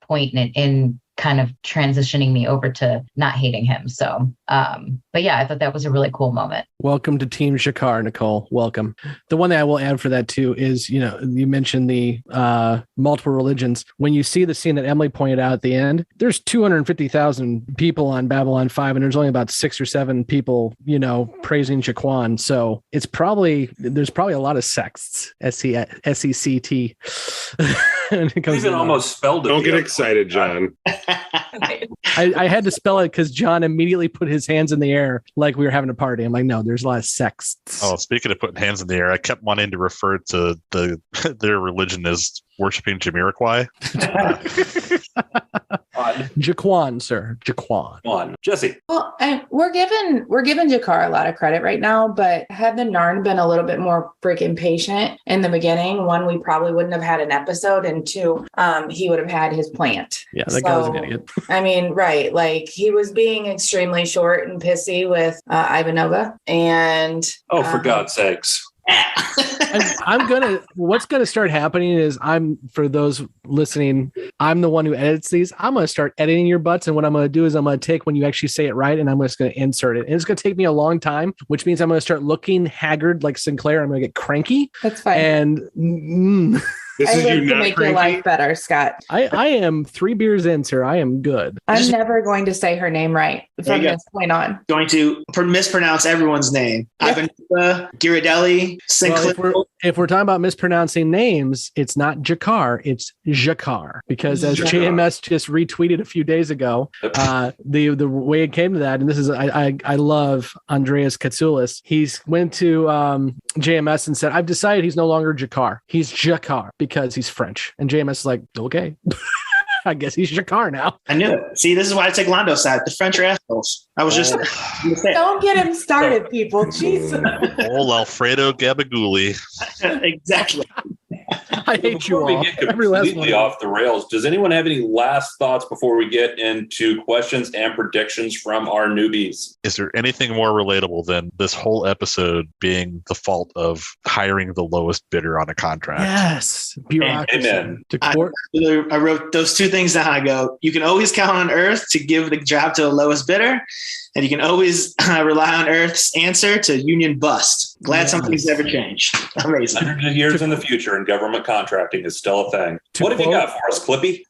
point in kind of transitioning me over to not hating him. So, but yeah, I thought that was a really cool moment. Welcome to Team Jakar, Nicole. Welcome. The one thing I will add for that too is, you mentioned the multiple religions. When you see the scene that Emily pointed out at the end, there's 250,000 people on Babylon 5, and there's only about 6 or 7 people, praising Jaquan. So there's probably a lot of sects, S-E-C-T. Even almost spelled it. Don't get excited, John. I had to spell it because John immediately put his hands in the air like we were having a party. I'm like, no, there's a lot of sects. Oh, speaking of putting hands in the air, I kept wanting to refer to their religion as worshiping Jamiroquai. Jaquan, sir. Jaquan. On Jessi. Well, and we're giving Jakar a lot of credit right now, but had the Narn been a little bit more freaking patient in the beginning, one, we probably wouldn't have had an episode, and two, he would have had his plant. Yeah, that guy was an idiot. I mean, right. Like, he was being extremely short and pissy with Ivanova, and for God's sakes. What's gonna start happening is, for those listening, I'm the one who edits these. I'm gonna start editing your butts, and what I'm gonna do is I'm gonna take when you actually say it right, and I'm just gonna insert it. And it's gonna take me a long time, which means I'm gonna start looking haggard like Sinclair. I'm gonna get cranky. That's fine. And this I is live you to not make cranky? your life better, Scott. I am 3 beers in, sir. I am good. I'm never going to say her name right from this point on. Going to mispronounce everyone's name. Ivanova, Ghirardelli, Sinclair. Well, if we're talking about mispronouncing names, it's not Jakar, it's Jakar. Because as JMS just retweeted a few days ago, the way it came to that, and this is I love Andreas Katsoulis. He went to JMS and said, I've decided he's no longer Jakar. He's Jakar because he's French. And JMS is like, okay. I guess he's Jakar now. I knew it. See, this is why I take Londo's side. The French are assholes. I was just... Don't get him started, people. Jesus. Old Alfredo Gabagouli. Exactly. I hate you all. Before we get completely off the rails, does anyone have any last thoughts before we get into questions and predictions from our newbies? Is there anything more relatable than this whole episode being the fault of hiring the lowest bidder on a contract? Yes. Bureaucracy. Amen. I wrote those two things down. I go, you can always count on Earth to give the job to the lowest bidder, and you can always rely on Earth's answer to union bust. Glad something's never changed. Amazing. 100 years in the future and government contracting is still a thing. What have you got for us, Clippy?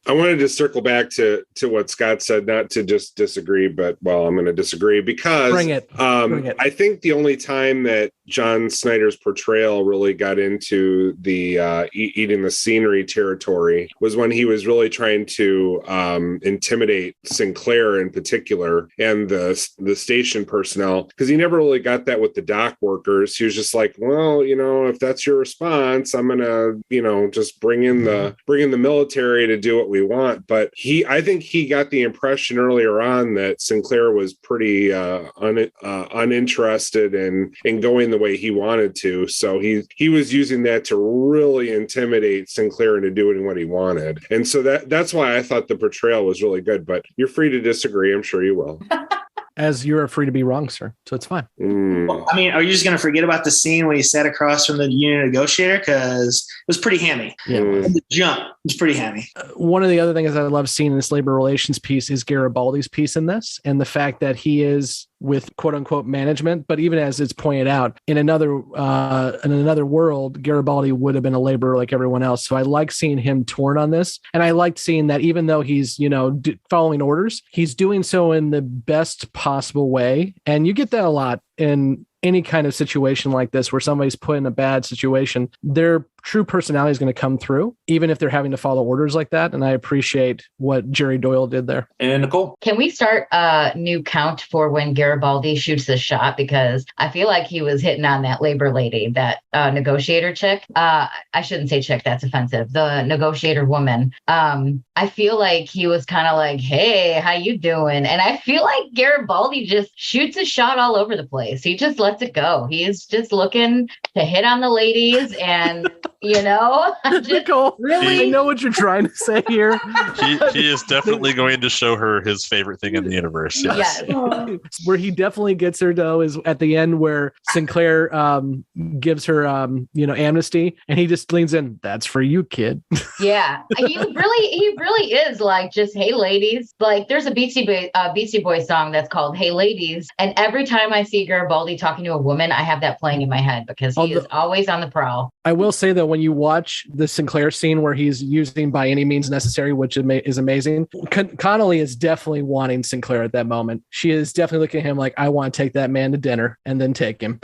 I wanted to circle back to what Scott said, not to just disagree, but, well, I'm going to disagree because Bring it. I think the only time that John Snyder's portrayal really got into the eating the scenery territory was when he was really trying to intimidate Sinclair in particular and the station personnel, because he never really got that with the dock workers. He was just like, well, if that's your response, I'm gonna, just bring in the military to do what we want. But I think he got the impression earlier on that Sinclair was pretty uninterested in going the way he wanted to. So he was using that to really intimidate Sinclair into doing what he wanted. And so that's why I thought the portrayal was really good. But you're free to disagree. I'm sure you will. as you're free to be wrong, sir. So it's fine. Well, I mean, are you just going to forget about the scene when he sat across from the union negotiator? Because it was pretty hammy. Yeah. The jump was pretty hammy. One of the other things I love seeing in this labor relations piece is Garibaldi's piece in this, and the fact that he is with quote unquote management, but even as it's pointed out in another world, Garibaldi would have been a laborer like everyone else. So I like seeing him torn on this, and I liked seeing that even though he's following orders, he's doing so in the best possible way, and you get that a lot in any kind of situation like this where somebody's put in a bad situation. Their true personality is going to come through, even if they're having to follow orders like that. And I appreciate what Jerry Doyle did there. And Nicole, can we start a new count for when Garibaldi shoots the shot? Because I feel like he was hitting on that labor lady, that negotiator chick. I shouldn't say chick, that's offensive. The negotiator woman. I feel like he was kind of like, hey, how you doing? And I feel like Garibaldi just shoots a shot all over the place. He just lets it go. He's just looking to hit on the ladies and Nicole, really, I know what you're trying to say here. He is definitely going to show her his favorite thing in the universe. Yes. Where he definitely gets her though is at the end where Sinclair gives her amnesty, and he just leans in. That's for you, kid. Yeah, he really is like, just, hey ladies. Like there's a Beastie Boys song that's called Hey Ladies, and every time I see Garibaldi talking to a woman, I have that playing in my head because he is always on the prowl. I will say that when you watch the Sinclair scene where he's using by any means necessary, which is amazing, Connolly is definitely wanting Sinclair at that moment. She is definitely looking at him like, I want to take that man to dinner and then take him.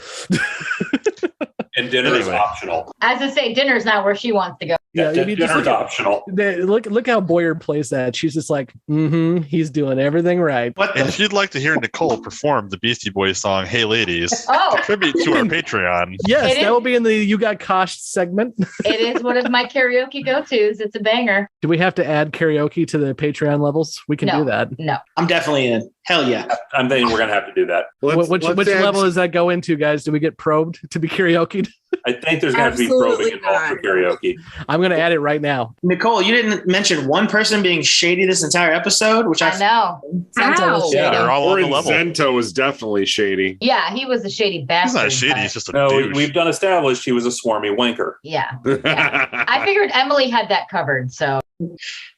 And dinner is optional. As I say, dinner's not where she wants to go. Yeah, dinner's optional. Look how Boyard plays that. She's just like, he's doing everything right. And if you'd like to hear Nicole perform the Beastie Boys song, Hey Ladies, tribute to our Patreon. Yes, that will be in the You Got Kosh segment. It is one of my karaoke go-tos. It's a banger. Do we have to add karaoke to the Patreon levels? We can do that. No. I'm definitely in. Hell yeah. I'm thinking we're going to have to do that. Which level does that go into, guys? Do we get probed to be karaoke? I think there's going to be probing involved for karaoke. I'm going to add it right now. Nicole, you didn't mention one person being shady this entire episode, which I know. Zento was shady. They're all on the level. Zento was definitely shady. Yeah, he was a shady bastard. He's not shady. He's just a douche. We've done established he was a swarmy wanker. Yeah. I figured Emily had that covered, so.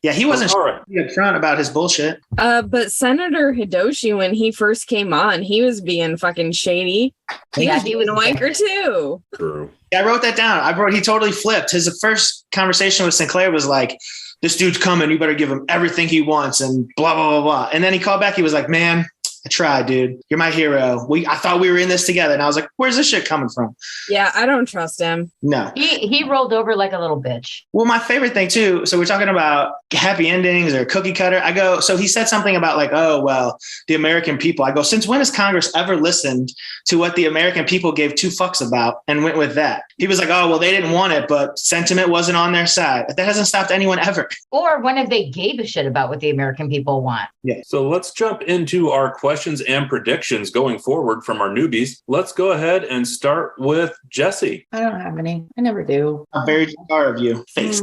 Yeah, he wasn't upfront about his bullshit. But Senator Hidoshi, when he first came on, he was being fucking shady. He was a wanker too. True. Yeah, I wrote that down. He totally flipped. His first conversation with Sinclair was like, this dude's coming, you better give him everything he wants and blah, blah, blah, blah. And then he called back. He was like, man, I tried, dude. You're my hero. I thought we were in this together. And I was like, where's this shit coming from? Yeah, I don't trust him. No. He rolled over like a little bitch. Well, my favorite thing too, so we're talking about happy endings or cookie cutter. I go, so he said something about like, oh, well, the American people. I go, since when has Congress ever listened to what the American people gave two fucks about and went with that? He was like, oh, well, they didn't want it, but sentiment wasn't on their side. That hasn't stopped anyone ever. Or when have they gave a shit about what the American people want? Yeah. So let's jump into our questions and predictions going forward from our newbies. Let's go ahead and start with Jessi. I don't have any. I never do. I'm very proud of you. Face.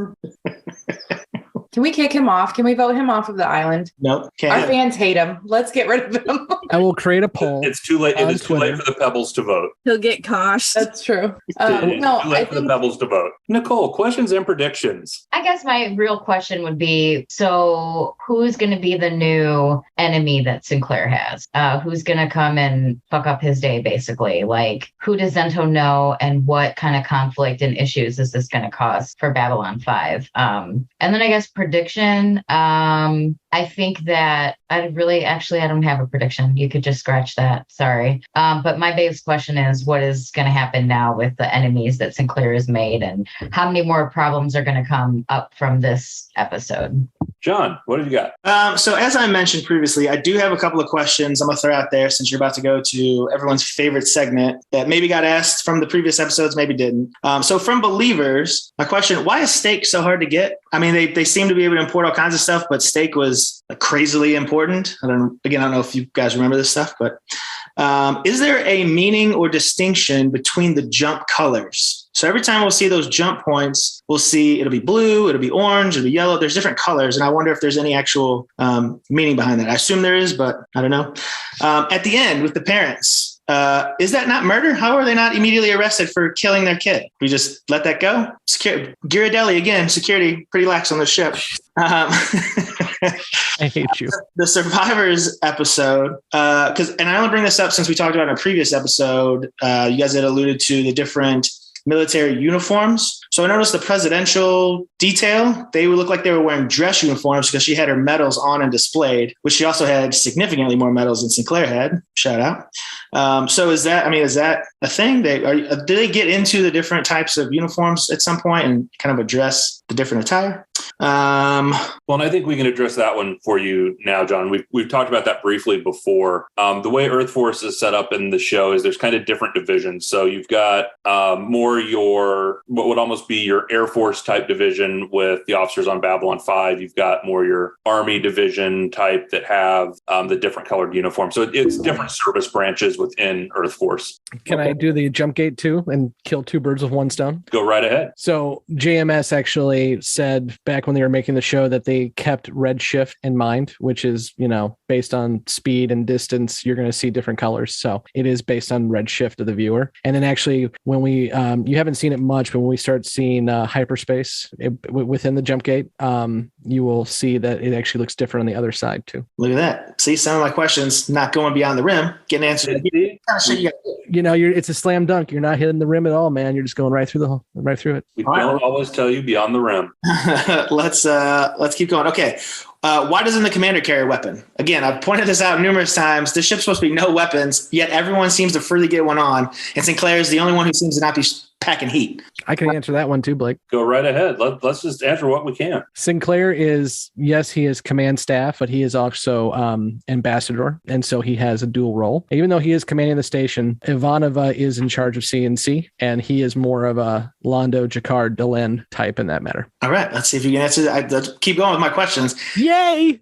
Can we kick him off? Can we vote him off of the island? Nope. Our fans hate him. Let's get rid of him. I will create a poll. It's too late. It is too late for the Pebbles to vote. He'll get coshed. That's true. It's too late for the Pebbles to vote. Nicole, questions and predictions. I guess my real question would be, so who's going to be the new enemy that Sinclair has? Who's going to come and fuck up his day, basically? Like, who does Zento know, and what kind of conflict and issues is this going to cause for Babylon 5? And then I guess prediction. I think that I don't have a prediction. You could just scratch that. Sorry. But my biggest question is, what is going to happen now with the enemies that Sinclair has made, and how many more problems are going to come up from this episode? John, what have you got? So as I mentioned previously, I do have a couple of questions I'm going to throw out there since you're about to go to everyone's favorite segment that maybe got asked from the previous episodes, maybe didn't. So from believers, my question, why is steak so hard to get? I mean, they seem to be able to import all kinds of stuff, but steak was crazily important. I don't know if you guys remember this stuff, but Is there a meaning or distinction between the jump colors? So every time we'll see those jump points, we'll see it'll be blue, it'll be orange, it'll be yellow. There's different colors. And I wonder if there's any actual meaning behind that. I assume there is, but I don't know. At the end with the parents, is that not murder? How are they not immediately arrested for killing their kid? We just let that go? Ghirardelli, again, security pretty lax on the ship. I hate you. The Survivors episode, and I only bring this up since we talked about in a previous episode. You guys had alluded to the different military uniforms. So I noticed the presidential detail, they would look like they were wearing dress uniforms because she had her medals on and displayed, which she also had significantly more medals than Sinclair had. Shout out. So is that a thing? Do they get into the different types of uniforms at some point and kind of address the different attire? Well, and I think we can address that one for you now, John. We've talked about that briefly before. The way Earth Force is set up in the show is there's kind of different divisions. So you've got more what would almost be your Air Force type division with the officers on Babylon 5. You've got more your Army division type that have the different colored uniforms. So it's different service branches within Earth Force. Can I do the jump gate too and kill two birds with one stone? Go right ahead. So JMS actually said back when they were making the show that they kept redshift in mind, which is, based on speed and distance, you're going to see different colors. So it is based on redshift of the viewer. And then actually when we, you haven't seen it much, but when we start seeing hyperspace within the jump gate, you will see that it actually looks different on the other side too. Look at that. See, some of my questions not going beyond the rim, getting answered. It's a slam dunk. You're not hitting the rim at all, man. You're just going right through it. We don't always tell you beyond the rim. Let's keep going. Okay. Why doesn't the commander carry a weapon? Again, I've pointed this out numerous times. This ship's supposed to be no weapons, yet everyone seems to freely get one on. And Sinclair is the only one who seems to not be packing heat. I can answer that one too, Blake. Go right ahead. Let's just answer what we can. Sinclair is, yes, he is command staff, but he is also ambassador. And so he has a dual role. Even though he is commanding the station, Ivanova is in charge of CNC, and he is more of a Londo, Jacquard, Delenn type in that matter. All right. Let's see if you can answer that. Let's keep going with my questions. Yay!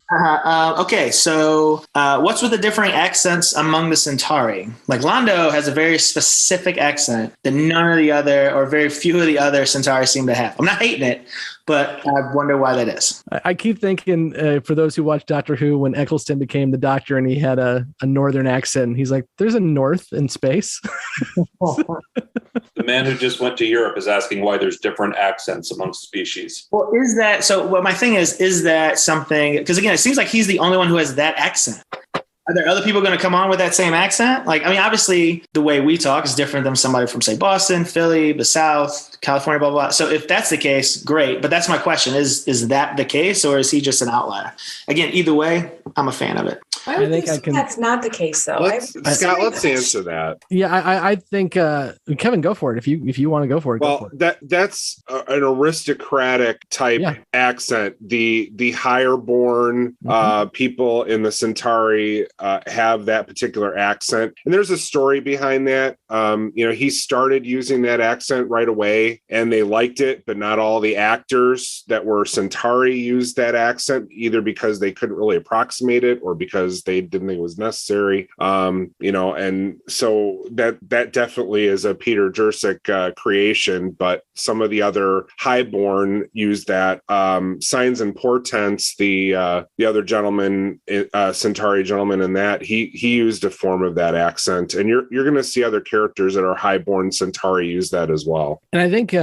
Okay. So what's with the differing accents among the Centauri? Like Londo has a very specific accent that none of the other or very few of the other Centauri seem to have. I'm not hating it, but I wonder why that is. I keep thinking, for those who watch Doctor Who, when Eccleston became the Doctor and he had a northern accent, he's like, there's a north in space. The man who just went to Europe is asking why there's different accents amongst species. Well, is that so? Well, my thing is that something? Because again, it seems like he's the only one who has that accent. Are there other people going to come on with that same accent? Obviously, the way we talk is different than somebody from, say, Boston, Philly, the South, California, blah, blah, blah. So if that's the case, great. But that's my question. Is that the case, or is he just an outlier? Again, either way, I'm a fan of it. I think that's not the case, though. Scott, let's answer that. Yeah, I think Kevin, go for it. If you want to go for it, well, go for it. That's an aristocratic type accent. The higher born people in the Centauri have that particular accent, and there's a story behind that. He started using that accent right away, and they liked it, but not all the actors that were Centauri used that accent, either because they couldn't really approximate it or because they didn't think it was necessary. And so that definitely is a Peter Jurczyk creation, but some of the other highborn use that. Signs and Portents, the other gentleman, Centauri gentleman in that, he used a form of that accent, and you're going to see other characters that are highborn Centauri use that as well. And I think,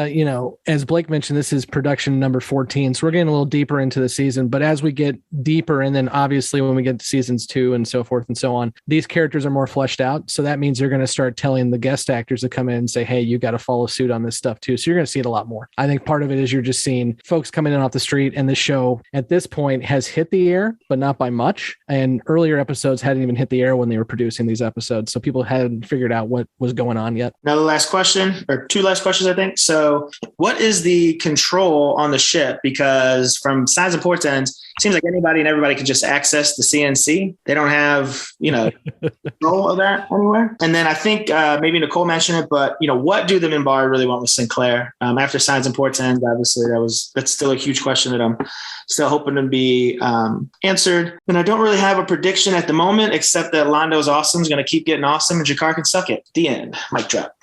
as Blake mentioned, this is production number 14, so we're getting a little deeper into the season, but as we get deeper, and then obviously when we get to seasons 2 and so forth and so on, these characters are more fleshed out. So that means they're going to start telling the guest actors to come in and say, hey, you got to follow suit on this stuff too. So you're going to see it a lot more. I think part of it is you're just seeing folks coming in off the street, and the show at this point has hit the air, but not by much. And earlier episodes hadn't even hit the air when they were producing these episodes. So people hadn't figured out what was going on yet. Another last question, or 2 last questions, I think. So what is the control on the ship? Because from Signs and Portents, it seems like anybody and everybody can just access the CNC. They don't have, control of that anywhere. And then I think maybe Nicole mentioned it, but what do the Minbari really want with Sinclair? After Signs and Portents, obviously that's still a huge question that I'm still hoping to be answered. And I don't really have a prediction at the moment, except that Londo's awesome is going to keep getting awesome and Jakar can suck it. The end. Mic drop.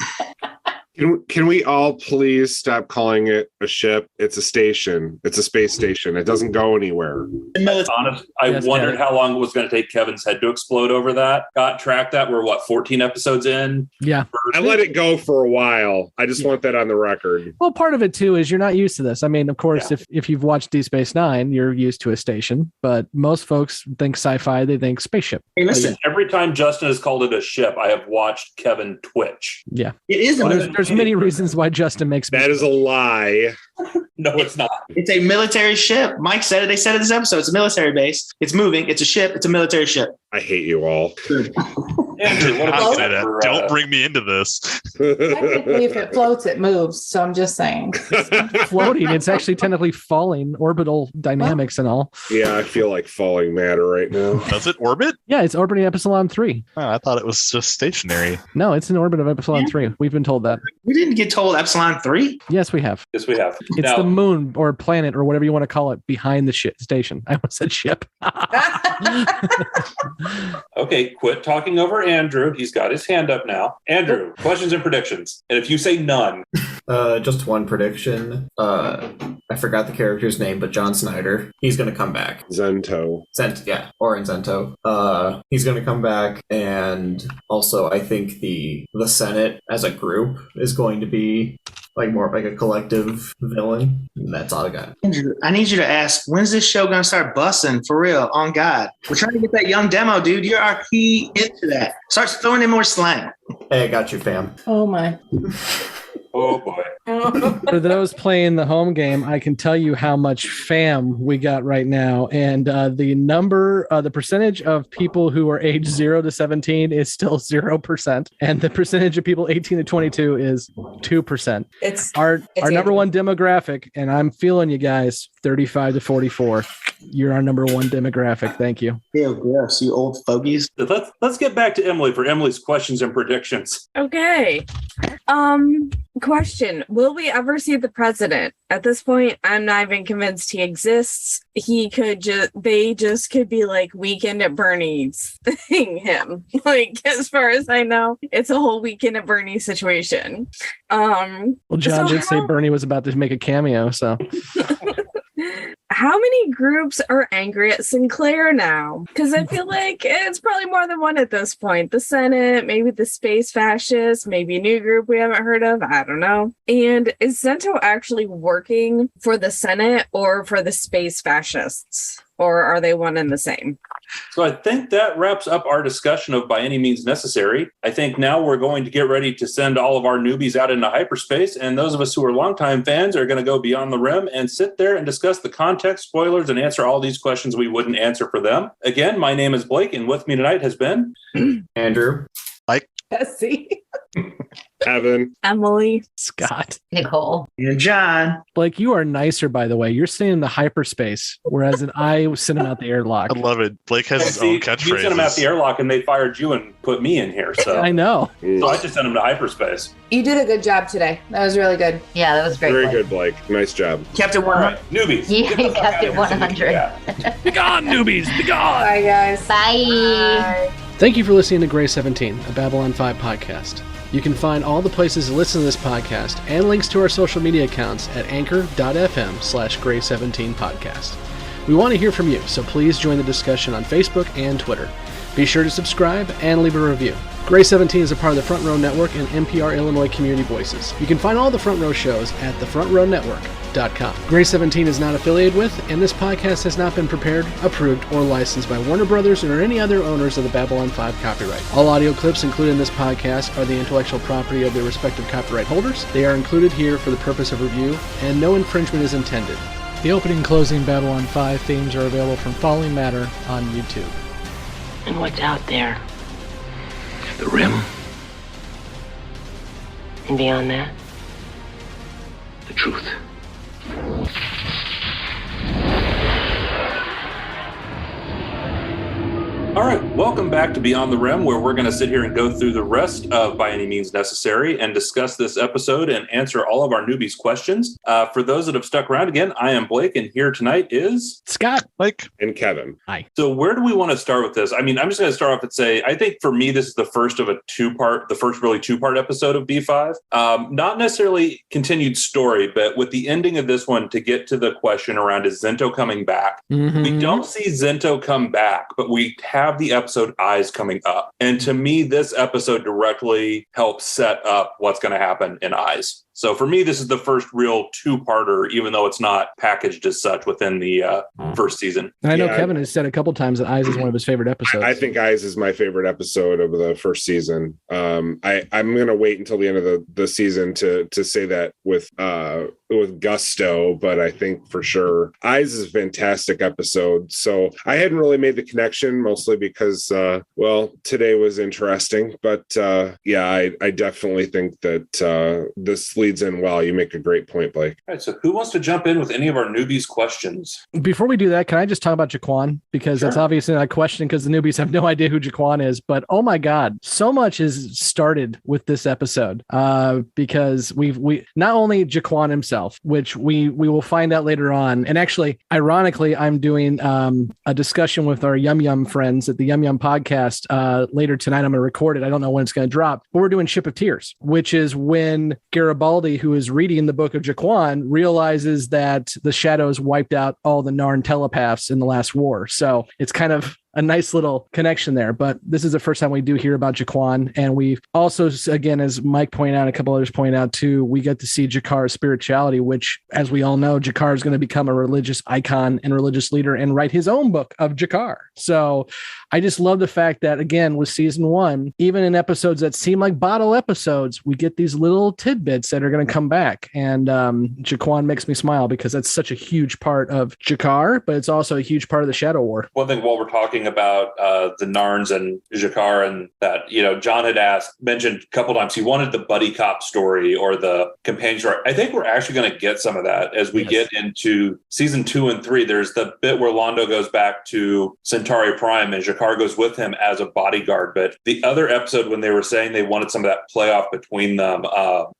Can we all please stop calling it a ship? It's a station. It's a space station. It doesn't go anywhere. Honest, I wondered how long it was going to take Kevin's head to explode over that. Got tracked that. We're 14 episodes in? Yeah. I let it go for a while. I just want that on the record. Well, part of it too is you're not used to this. I mean, of course, if you've watched Deep Space Nine, you're used to a station, but most folks think sci-fi, they think spaceship. Hey, listen. Every time Justin has called it a ship, I have watched Kevin twitch. Yeah. It is. There's many reasons why Justin makes that is a lie. No, it's not. It's a military ship. Mike said it. They said it this episode. It's a military base. It's moving. It's a ship. It's a military ship. I hate you all. Andrew, don't bring me into this. Technically, if it floats, it moves. So I'm just saying. Floating. It's actually technically falling, orbital dynamics and all. Yeah, I feel like falling matter right now. Does it orbit? Yeah, it's orbiting Epsilon 3. Oh, I thought it was just stationary. No, it's in orbit of Epsilon 3. We've been told that. We didn't get told Epsilon 3? Yes, we have. Yes, we have. It's the moon or planet or whatever you want to call it behind the station. I almost said ship. Okay, quit talking over Andrew. He's got his hand up now. Andrew, questions and predictions. And if you say none. Just one prediction. I forgot the character's name, but John Snyder. He's going to come back. Zento. Orin Zento. He's going to come back, and also I think the Senate as a group is going to be more like a collective villain. And that's all I got. Andrew, I need you to ask, when's this show going to start busting for real? On God. We're trying to get that young demo, dude. You're our key into that. Start throwing in more slang. Hey, I got you, fam. Oh, my. Oh, boy. For those playing the home game, I can tell you how much fam we got right now. And the percentage of people who are age 0 to 17 is still 0%. And the percentage of people 18 to 22 is 2%. It's our number one demographic. And I'm feeling you guys, 35 to 44. You're our number one demographic. Thank you. Yes, you old fogies. Let's get back to Emily for Emily's questions and predictions. Okay. Question. Will we ever see the president? At this point, I'm not even convinced he exists. They just could be like Weekend at Bernie's thing him. As far as I know, it's a whole Weekend at Bernie's situation. Well, John did say Bernie was about to make a cameo, so. How many groups are angry at Sinclair now? Because I feel like it's probably more than one at this point. The Senate, maybe the space fascists, maybe a new group we haven't heard of. I don't know. And is Zento actually working for the Senate or for the space fascists? Or are they one and the same? So I think that wraps up our discussion of By Any Means Necessary. I think now we're going to get ready to send all of our newbies out into hyperspace. And those of us who are longtime fans are going to go beyond the rim and sit there and discuss the context, spoilers, and answer all these questions we wouldn't answer for them. Again, my name is Blake, and with me tonight has been Andrew. Mike. Jessi. Evan. Emily. Scott. Nicole. And John. Blake, you are nicer, by the way. You're sitting in the hyperspace, whereas I sent him out the airlock. I love it. Blake has his own catchphrase. You sent him out the airlock and they fired you and put me in here. So I know. So I just sent him to hyperspace. You did a good job today. That was really good. Yeah, that was great. Very good, Blake. Nice job. Kept it 100. Newbies. Yeah, he kept it 100. Be gone, newbies. Be gone. Bye, guys. Bye. Thank you for listening to Grey 17, a Babylon 5 podcast. You can find all the places to listen to this podcast and links to our social media accounts at anchor.fm/Grey17podcast. We want to hear from you, so please join the discussion on Facebook and Twitter. Be sure to subscribe and leave a review. Grey 17 is a part of the Front Row Network and NPR Illinois Community Voices. You can find all the Front Row shows at thefrontrownetwork.com. Grey 17 is not affiliated with, and this podcast has not been prepared, approved, or licensed by Warner Brothers or any other owners of the Babylon 5 copyright. All audio clips included in this podcast are the intellectual property of their respective copyright holders. They are included here for the purpose of review, and no infringement is intended. The opening and closing Babylon 5 themes are available from Falling Matter on YouTube. And what's out there? The rim. And beyond that, the truth. All right, welcome back to Beyond the Rim, where we're going to sit here and go through the rest of By Any Means Necessary and discuss this episode and answer all of our newbies' questions. For those that have stuck around, again, I am Blake, and here tonight is Scott, Mike, and Kevin. Hi. So where do we want to start with this? I mean, I'm just going to start off and say, I think for me, this is the first of a the first really two-part episode of B5. Not necessarily continued story, but with the ending of this one, to get to the question around, is Zento coming back? Mm-hmm. We don't see Zento come back, but we have the episode Eyes coming up. And to me, this episode directly helps set up what's going to happen in Eyes. So for me, this is the first real two-parter, even though it's not packaged as such within the first season. And I know Kevin has said a couple times that Eyes is one of his favorite episodes. I think Eyes is my favorite episode of the first season. I'm going to wait until the end of the season to say that with gusto, but I think for sure Eyes is a fantastic episode. So I hadn't really made the connection, mostly because, today was interesting. But I definitely think that this leads in well. You make a great point, Blake. All right, so who wants to jump in with any of our newbies' questions? Before we do that, can I just talk about Jaquan? Because that's obviously not a question because the newbies have no idea who Jaquan is. But oh my God, so much is started with this episode because we not only Jaquan himself, which we will find out later on. And actually, ironically, I'm doing a discussion with our Yum Yum friends at the Yum Yum podcast later tonight. I'm going to record it. I don't know when it's going to drop, but we're doing Ship of Tears, which is when Garibaldi, who is reading the book of Jaquan, realizes that the shadows wiped out all the Narn telepaths in the last war. So it's kind of a nice little connection there. But this is the first time we do hear about Jaquan. And we also, again, as Mike pointed out, a couple others point out too, we get to see Jakar's spirituality, which, as we all know, Jakar is going to become a religious icon and religious leader and write his own book of Jakar. So I just love the fact that, again, with season one, even in episodes that seem like bottle episodes, we get these little tidbits that are going to come back. And Jaquan makes me smile because that's such a huge part of Jakar, but it's also a huge part of the Shadow War. One thing while we're talking about the Narns and Jakar, and that, John had mentioned a couple times he wanted the buddy cop story or the companion story. I think we're actually going to get some of that as we get into season 2 and 3. There's the bit where Londo goes back to Centauri Prime and Jakar goes with him as a bodyguard. But the other episode, when they were saying they wanted some of that playoff between them,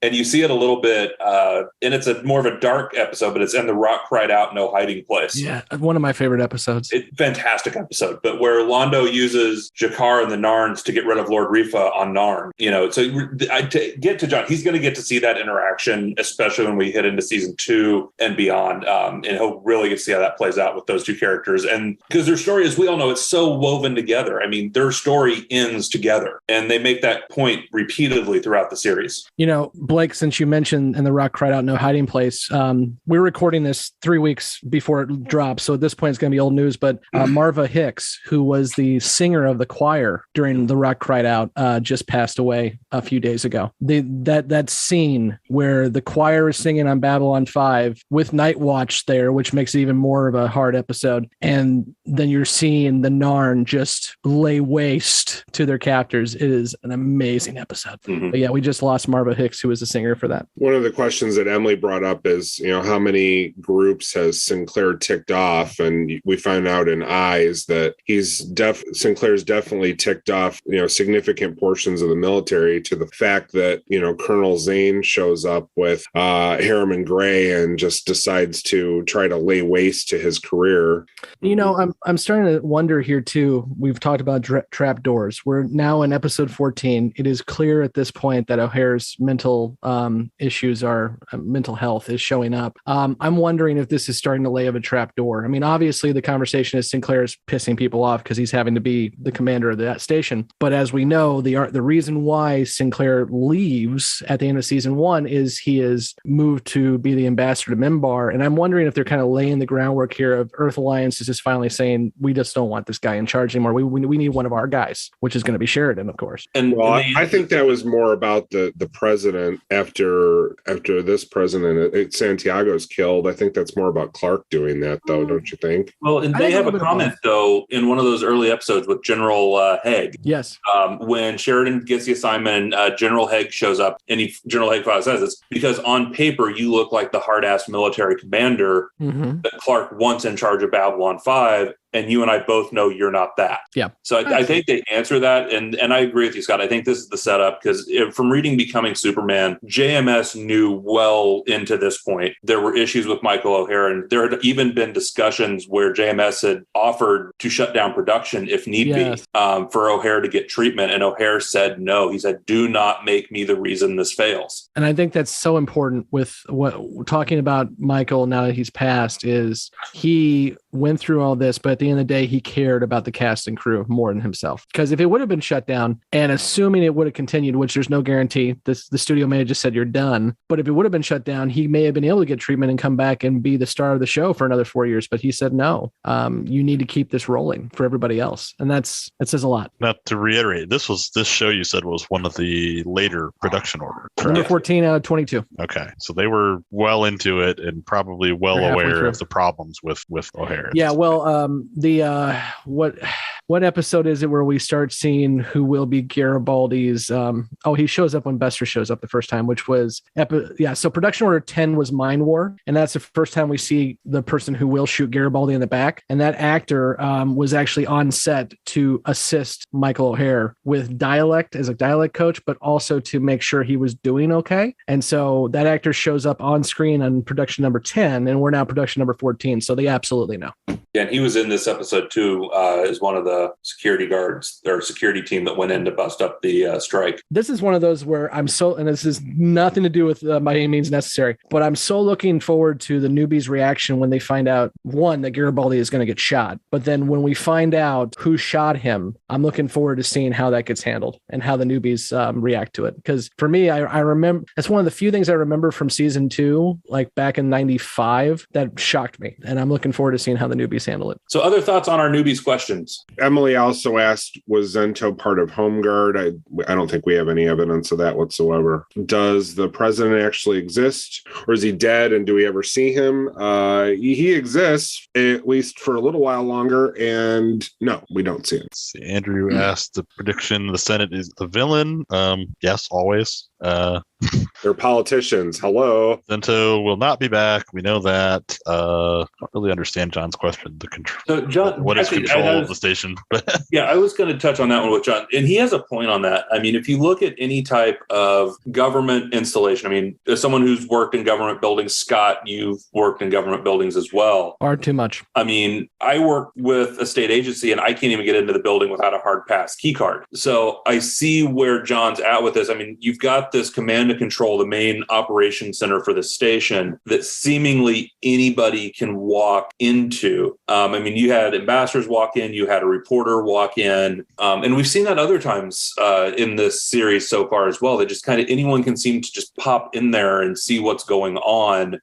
and you see it a little bit, and it's more of a dark episode, but it's in The Rock Cried Out, No Hiding Place. Yeah, one of my favorite episodes. Fantastic episode. But where Londo uses Jakar and the Narns to get rid of Lord Rifa on Narn, so to get to John, he's going to get to see that interaction, especially when we hit into season 2 and beyond. And he'll really get to see how that plays out with those two characters. And because their story, as we all know, it's so woven together. I mean, their story ends together, and they make that point repeatedly throughout the series. Blake, since you mentioned and The Rock Cried Out, No Hiding Place, we're recording this 3 weeks before it drops. So at this point, it's going to be old news, but Marva Hicks, who was the singer of the choir during The Rock Cried Out, just passed away a few days ago. That scene where the choir is singing on Babylon 5 with Night Watch there, which makes it even more of a hard episode. And then you're seeing the Narn just lay waste to their captors. It is an amazing episode. Mm-hmm. But yeah, we just lost Marva Hicks, who was the singer for that. One of the questions that Emily brought up is, how many groups has Sinclair ticked off? And we found out in Eyes that Sinclair's definitely ticked off, significant portions of the military, to the fact that, Colonel Zane shows up with Harriman Gray and just decides to try to lay waste to his career. I'm starting to wonder here too. We've talked about trap doors. We're now in episode 14. It is clear at this point that O'Hare's mental issues mental health is showing up. I'm wondering if this is starting to lay of a trap door. I mean, obviously the conversation is Sinclair's pissing people off because he's having to be the commander of that station. But as we know, the reason why Sinclair leaves at the end of season 1 is he is moved to be the ambassador to Mimbar. And I'm wondering if they're kind of laying the groundwork here of Earth Alliance is just finally saying, we just don't want this guy in charge anymore. We need one of our guys, which is going to be Sheridan, of course. And I think that was more about the president after this president, Santiago's killed. I think that's more about Clark doing that, though, don't you think? Well, and they have a comment, though, in one of those early episodes with General Haig. Yes. When Sheridan gets the assignment, General Haig shows up, and General Haig says it's because on paper you look like the hard-ass military commander that Clark wants in charge of Babylon 5. and you and I both know you're not that. Yeah. So I think they answer that, and I agree with you, Scott. I think this is the setup, because from reading Becoming Superman, JMS knew well into this point there were issues with Michael O'Hare, and there had even been discussions where JMS had offered to shut down production if need be, for O'Hare to get treatment, and O'Hare said no. He said, "Do not make me the reason this fails." And I think that's so important with what we're talking about Michael now that he's passed, is he went through all this, but at the end of the day, he cared about the cast and crew more than himself. Because if it would have been shut down, and assuming it would have continued, which there's no guarantee, the studio may have just said you're done. But if it would have been shut down, he may have been able to get treatment and come back and be the star of the show for another 4 years. But he said, no, you need to keep this rolling for everybody else. And that says a lot. Now, to reiterate, this show you said was one of the later production orders. Number 14 out of 22. Okay. So they were well into it and probably well aware of the problems with O'Hare. Yeah. Well, what episode is it where we start seeing who will be Garibaldi's? He shows up when Bester shows up the first time, which was So production order 10 was Mind War, and that's the first time we see the person who will shoot Garibaldi in the back. And that actor was actually on set to assist Michael O'Hare with dialect as a dialect coach, but also to make sure he was doing okay. And so that actor shows up on screen on production number 10, and we're now production number 14. So they absolutely know. Yeah, and he was in this episode too, as one of the security guards or security team that went in to bust up the strike. This is one of those where and this is nothing to do with by any means necessary, but I'm so looking forward to the newbies' reaction when they find out, one, that Garibaldi is going to get shot. But then when we find out who shot him, I'm looking forward to seeing how that gets handled and how the newbies react to it. Because for me, I remember, that's one of the few things I remember from season 2, like back in 95, that shocked me. And I'm looking forward to seeing how the newbies handle it. So other thoughts on our newbies questions? Emily also asked, was Zento part of Home Guard? I don't think we have any evidence of that whatsoever. Does the president actually exist, or is he dead, and do we ever see him? He exists, at least for a little while longer, and no, we don't see him. Andrew asked the prediction, the Senate is the villain. Yes, always. They're politicians. Hello. Zento will not be back. We know that. I don't really understand John's question. The control. So John, what is control of the station? Yeah, I was going to touch on that one with John, and he has a point on that. I mean, if you look at any type of government installation, I mean, as someone who's worked in government buildings, Scott, you've worked in government buildings as well. Or too much. I mean, I work with a state agency, and I can't even get into the building without a hard pass key card. So I see where John's at with this. I mean, you've got this command and control, the main operation center for the station, that seemingly anybody can walk into. I mean, you had ambassadors walk in, you had a reporter walk in, and we've seen that other times in this series so far as well, that just kind of anyone can seem to just pop in there and see what's going on.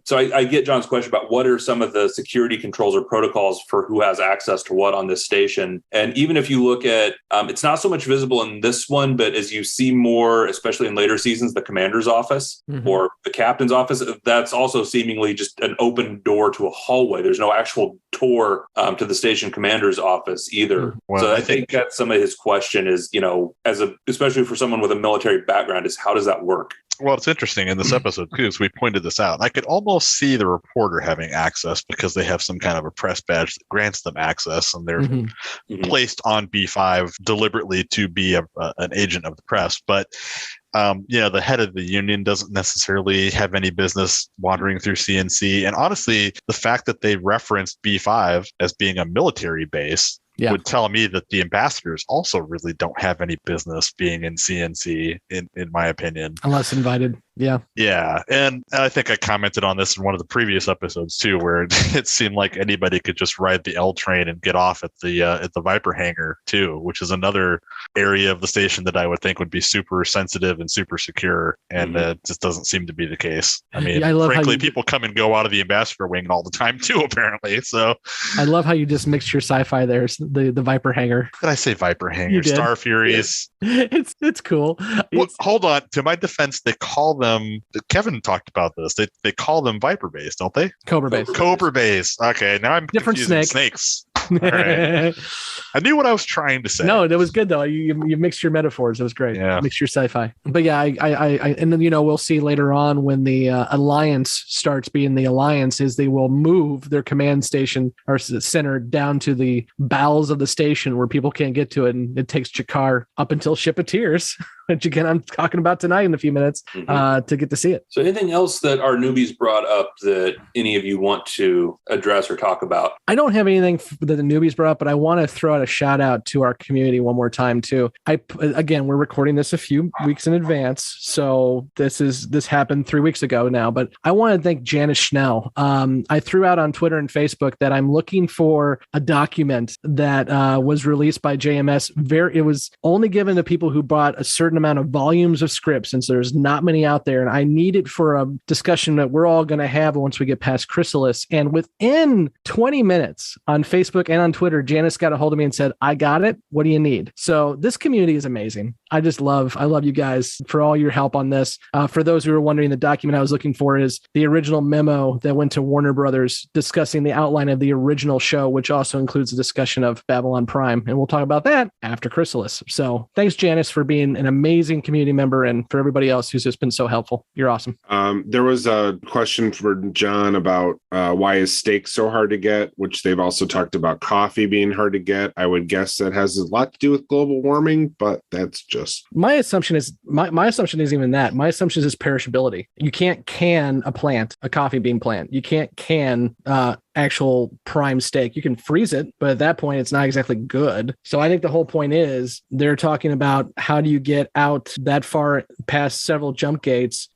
So I get John's question about what are some of the security controls or protocols for who has access to what on this station. And even if you look at, it's not so much visible in this one, but as you see more, especially in later seasons, the commander's office or the captain's office, that's also seemingly just an open door to a hallway. There's no actual door to the station commander's office either. Well, so I think that's some of his question is, you know, especially for someone with a military background, is how does that work? Well, it's interesting in this episode, because we pointed this out. I could almost see the reporter having access because they have some kind of a press badge that grants them access, and they're placed on B5 deliberately to be an agent of the press. But the head of the union doesn't necessarily have any business wandering through CNC. And honestly, the fact that they referenced B5 as being a military base would tell me that the ambassadors also really don't have any business being in CNC, in my opinion. Unless invited. Yeah. Yeah. And I think I commented on this in one of the previous episodes too, where it seemed like anybody could just ride the L train and get off at the Viper hangar too, which is another area of the station that I would think would be super sensitive and super secure. And it just doesn't seem to be the case. I mean, frankly, people come and go out of the ambassador wing all the time too, apparently. So I love how you just mixed your sci-fi there. The Viper hangar. Did I say Viper hangar? Star Furies. Yeah. It's cool. Well, hold on. To my defense, they call them, Kevin talked about this. They call them Viper Base, don't they? Cobra Base. Cobra Base. Okay, now I'm different confusing snake. snakes. right. I knew what I was trying to say. No, that was good though. You mixed your metaphors. It was great. Yeah. Mixed your sci-fi. But yeah, I and then we'll see later on when the Alliance starts being the Alliance, is they will move their command station or center down to the bowels of the station where people can't get to it, and it takes Jakar up until Ship of Tears, which again I'm talking about tonight in a few minutes, to get to see it. So anything else that our newbies brought up that any of you want to address or talk about? I don't have anything that the newbies brought up, but I want to throw out a shout out to our community one more time too. We're recording this a few weeks in advance, so this happened 3 weeks ago now, but I want to thank Janice Schnell. I threw out on Twitter and Facebook that I'm looking for a document that was released by JMS. It was only given to people who bought a certain amount of volumes of scripts, since there's not many out there, and I need it for a discussion that we're all going to have once we get past Chrysalis. And within 20 minutes on Facebook and on Twitter, Janice got a hold of me and said, I got it. What do you need? So this community is amazing. I love you guys for all your help on this. For those who are wondering, the document I was looking for is the original memo that went to Warner Brothers discussing the outline of the original show, which also includes a discussion of Babylon Prime. And we'll talk about that after Chrysalis. So thanks, Janice, for being an amazing community member, and for everybody else who's just been so helpful. You're awesome. There was a question for John about why is steak so hard to get, which they've also talked about coffee being hard to get. I would guess that has a lot to do with global warming, but that's just my assumption is my assumption isn't even that. My assumption is perishability. You can't can a coffee bean plant. You can't can actual prime steak. You can freeze it, but at that point it's not exactly good. So I think the whole point is they're talking about how do you get out that far past several jump gates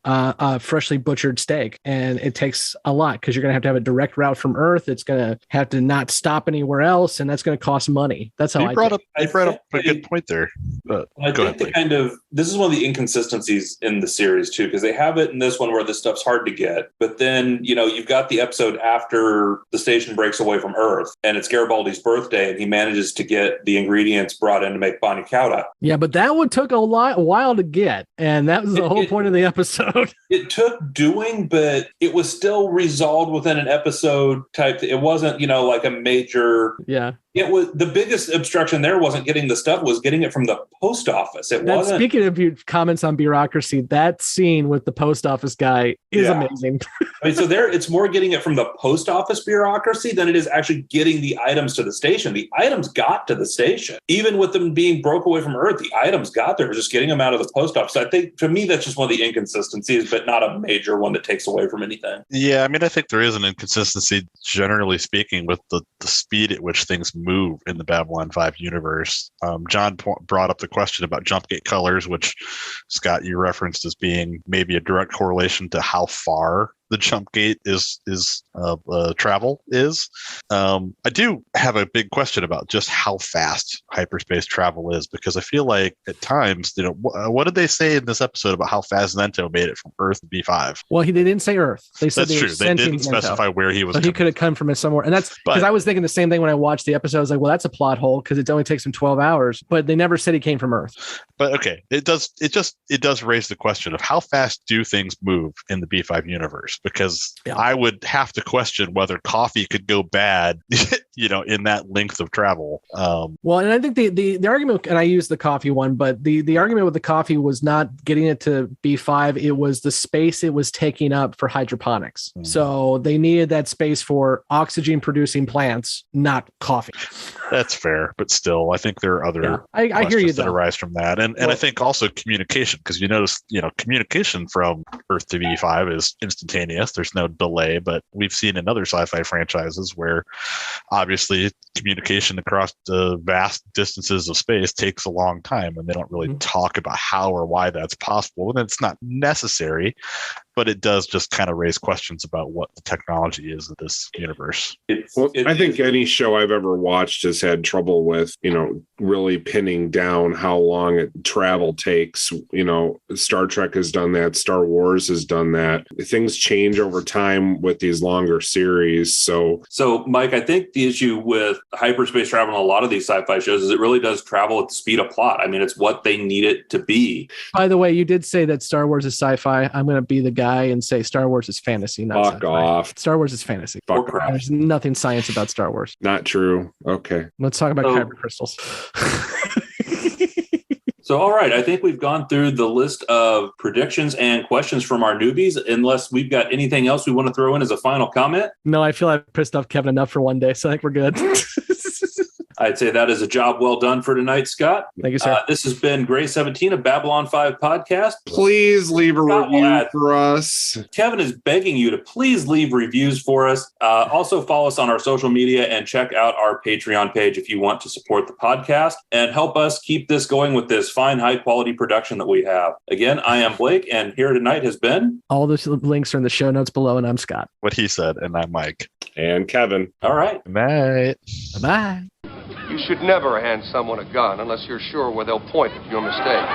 freshly butchered steak, and it takes a lot because you're going to have a direct route from Earth. It's going to have to not stop anywhere else, and that's going to cost money. That's how you brought up a good point there. I think this is one of the inconsistencies in the series too, because they have it in this one where this stuff's hard to get, but then you've got the episode after the station breaks away from Earth, and it's Garibaldi's birthday, and he manages to get the ingredients brought in to make pani cauda. Yeah, but that one took a while to get, and that was the whole point of the episode. It took doing, but it was still resolved within an episode type. It wasn't, like a major. Yeah. It was the biggest obstruction there wasn't getting the stuff, was getting it from the post office. Speaking of your comments on bureaucracy, that scene with the post office guy is amazing. So it's more getting it from the post office bureaucracy than it is actually getting the items to the station. The items got to the station. Even with them being broke away from Earth, the items got there. It was just getting them out of the post office. I think, to me, that's just one of the inconsistencies, but not a major one that takes away from anything. Yeah, I think there is an inconsistency, generally speaking, with the speed at which things move in the Babylon 5 universe. John brought up the question about jump gate colors, which, Scott, you referenced as being maybe a direct correlation to how far the jump gate travel is. I do have a big question about just how fast hyperspace travel is, because I feel like at times, what did they say in this episode about how fast Zento made it from Earth to B5? Well, they didn't say Earth. They said that's true. They didn't specify where he was. So he could have come from somewhere, and that's because I was thinking the same thing when I watched the episode. I was like, well, that's a plot hole because it only takes him 12 hours, but they never said he came from Earth. But okay, it does raise the question of how fast do things move in the B5 universe? Because I would have to question whether coffee could go bad, in that length of travel. Well, and I think the argument, and I used the coffee one, but the argument with the coffee was not getting it to B5. It was the space it was taking up for hydroponics. So they needed that space for oxygen producing plants, not coffee. That's fair, but still, I think there are other I hear you that arise from that, and I think also communication, because you notice communication from Earth to B5 is instantaneous. There's no delay, but we've seen in other sci-fi franchises where obviously communication across the vast distances of space takes a long time, and they don't really talk about how or why that's possible, and it's not necessary. But it does just kind of raise questions about what the technology is of this universe. I think any show I've ever watched has had trouble with, really pinning down how long travel takes. Star Trek has done that. Star Wars has done that. Things change over time with these longer series. So Mike, I think the issue with hyperspace travel in a lot of these sci-fi shows is it really does travel at the speed of plot. I mean, it's what they need it to be. By the way, you did say that Star Wars is sci-fi. I'm going to be the guy and say Star Wars is fantasy, not Fuck sci-fi. off. Star Wars is fantasy. Fuck off. There's nothing science about Star Wars. Not true. Okay. Let's talk about kyber crystals. So, all right, I think we've gone through the list of predictions and questions from our newbies, unless we've got anything else we want to throw in as a final comment. No, I feel I've pissed off Kevin enough for one day, so I think we're good. I'd say that is a job well done for tonight, Scott. Thank you, sir. This has been Gray 17 of Babylon 5 podcast. Please leave a review for us. Kevin is begging you to please leave reviews for us. Also follow us on our social media and check out our Patreon page if you want to support the podcast and help us keep this going with this fine, high quality production that we have. Again, I am Blake, and here tonight has been... All the links are in the show notes below, and I'm Scott. What he said, and I'm Mike. And Kevin. All right. Good night. Bye-bye. You should never hand someone a gun unless you're sure where they'll point if you're mistaken.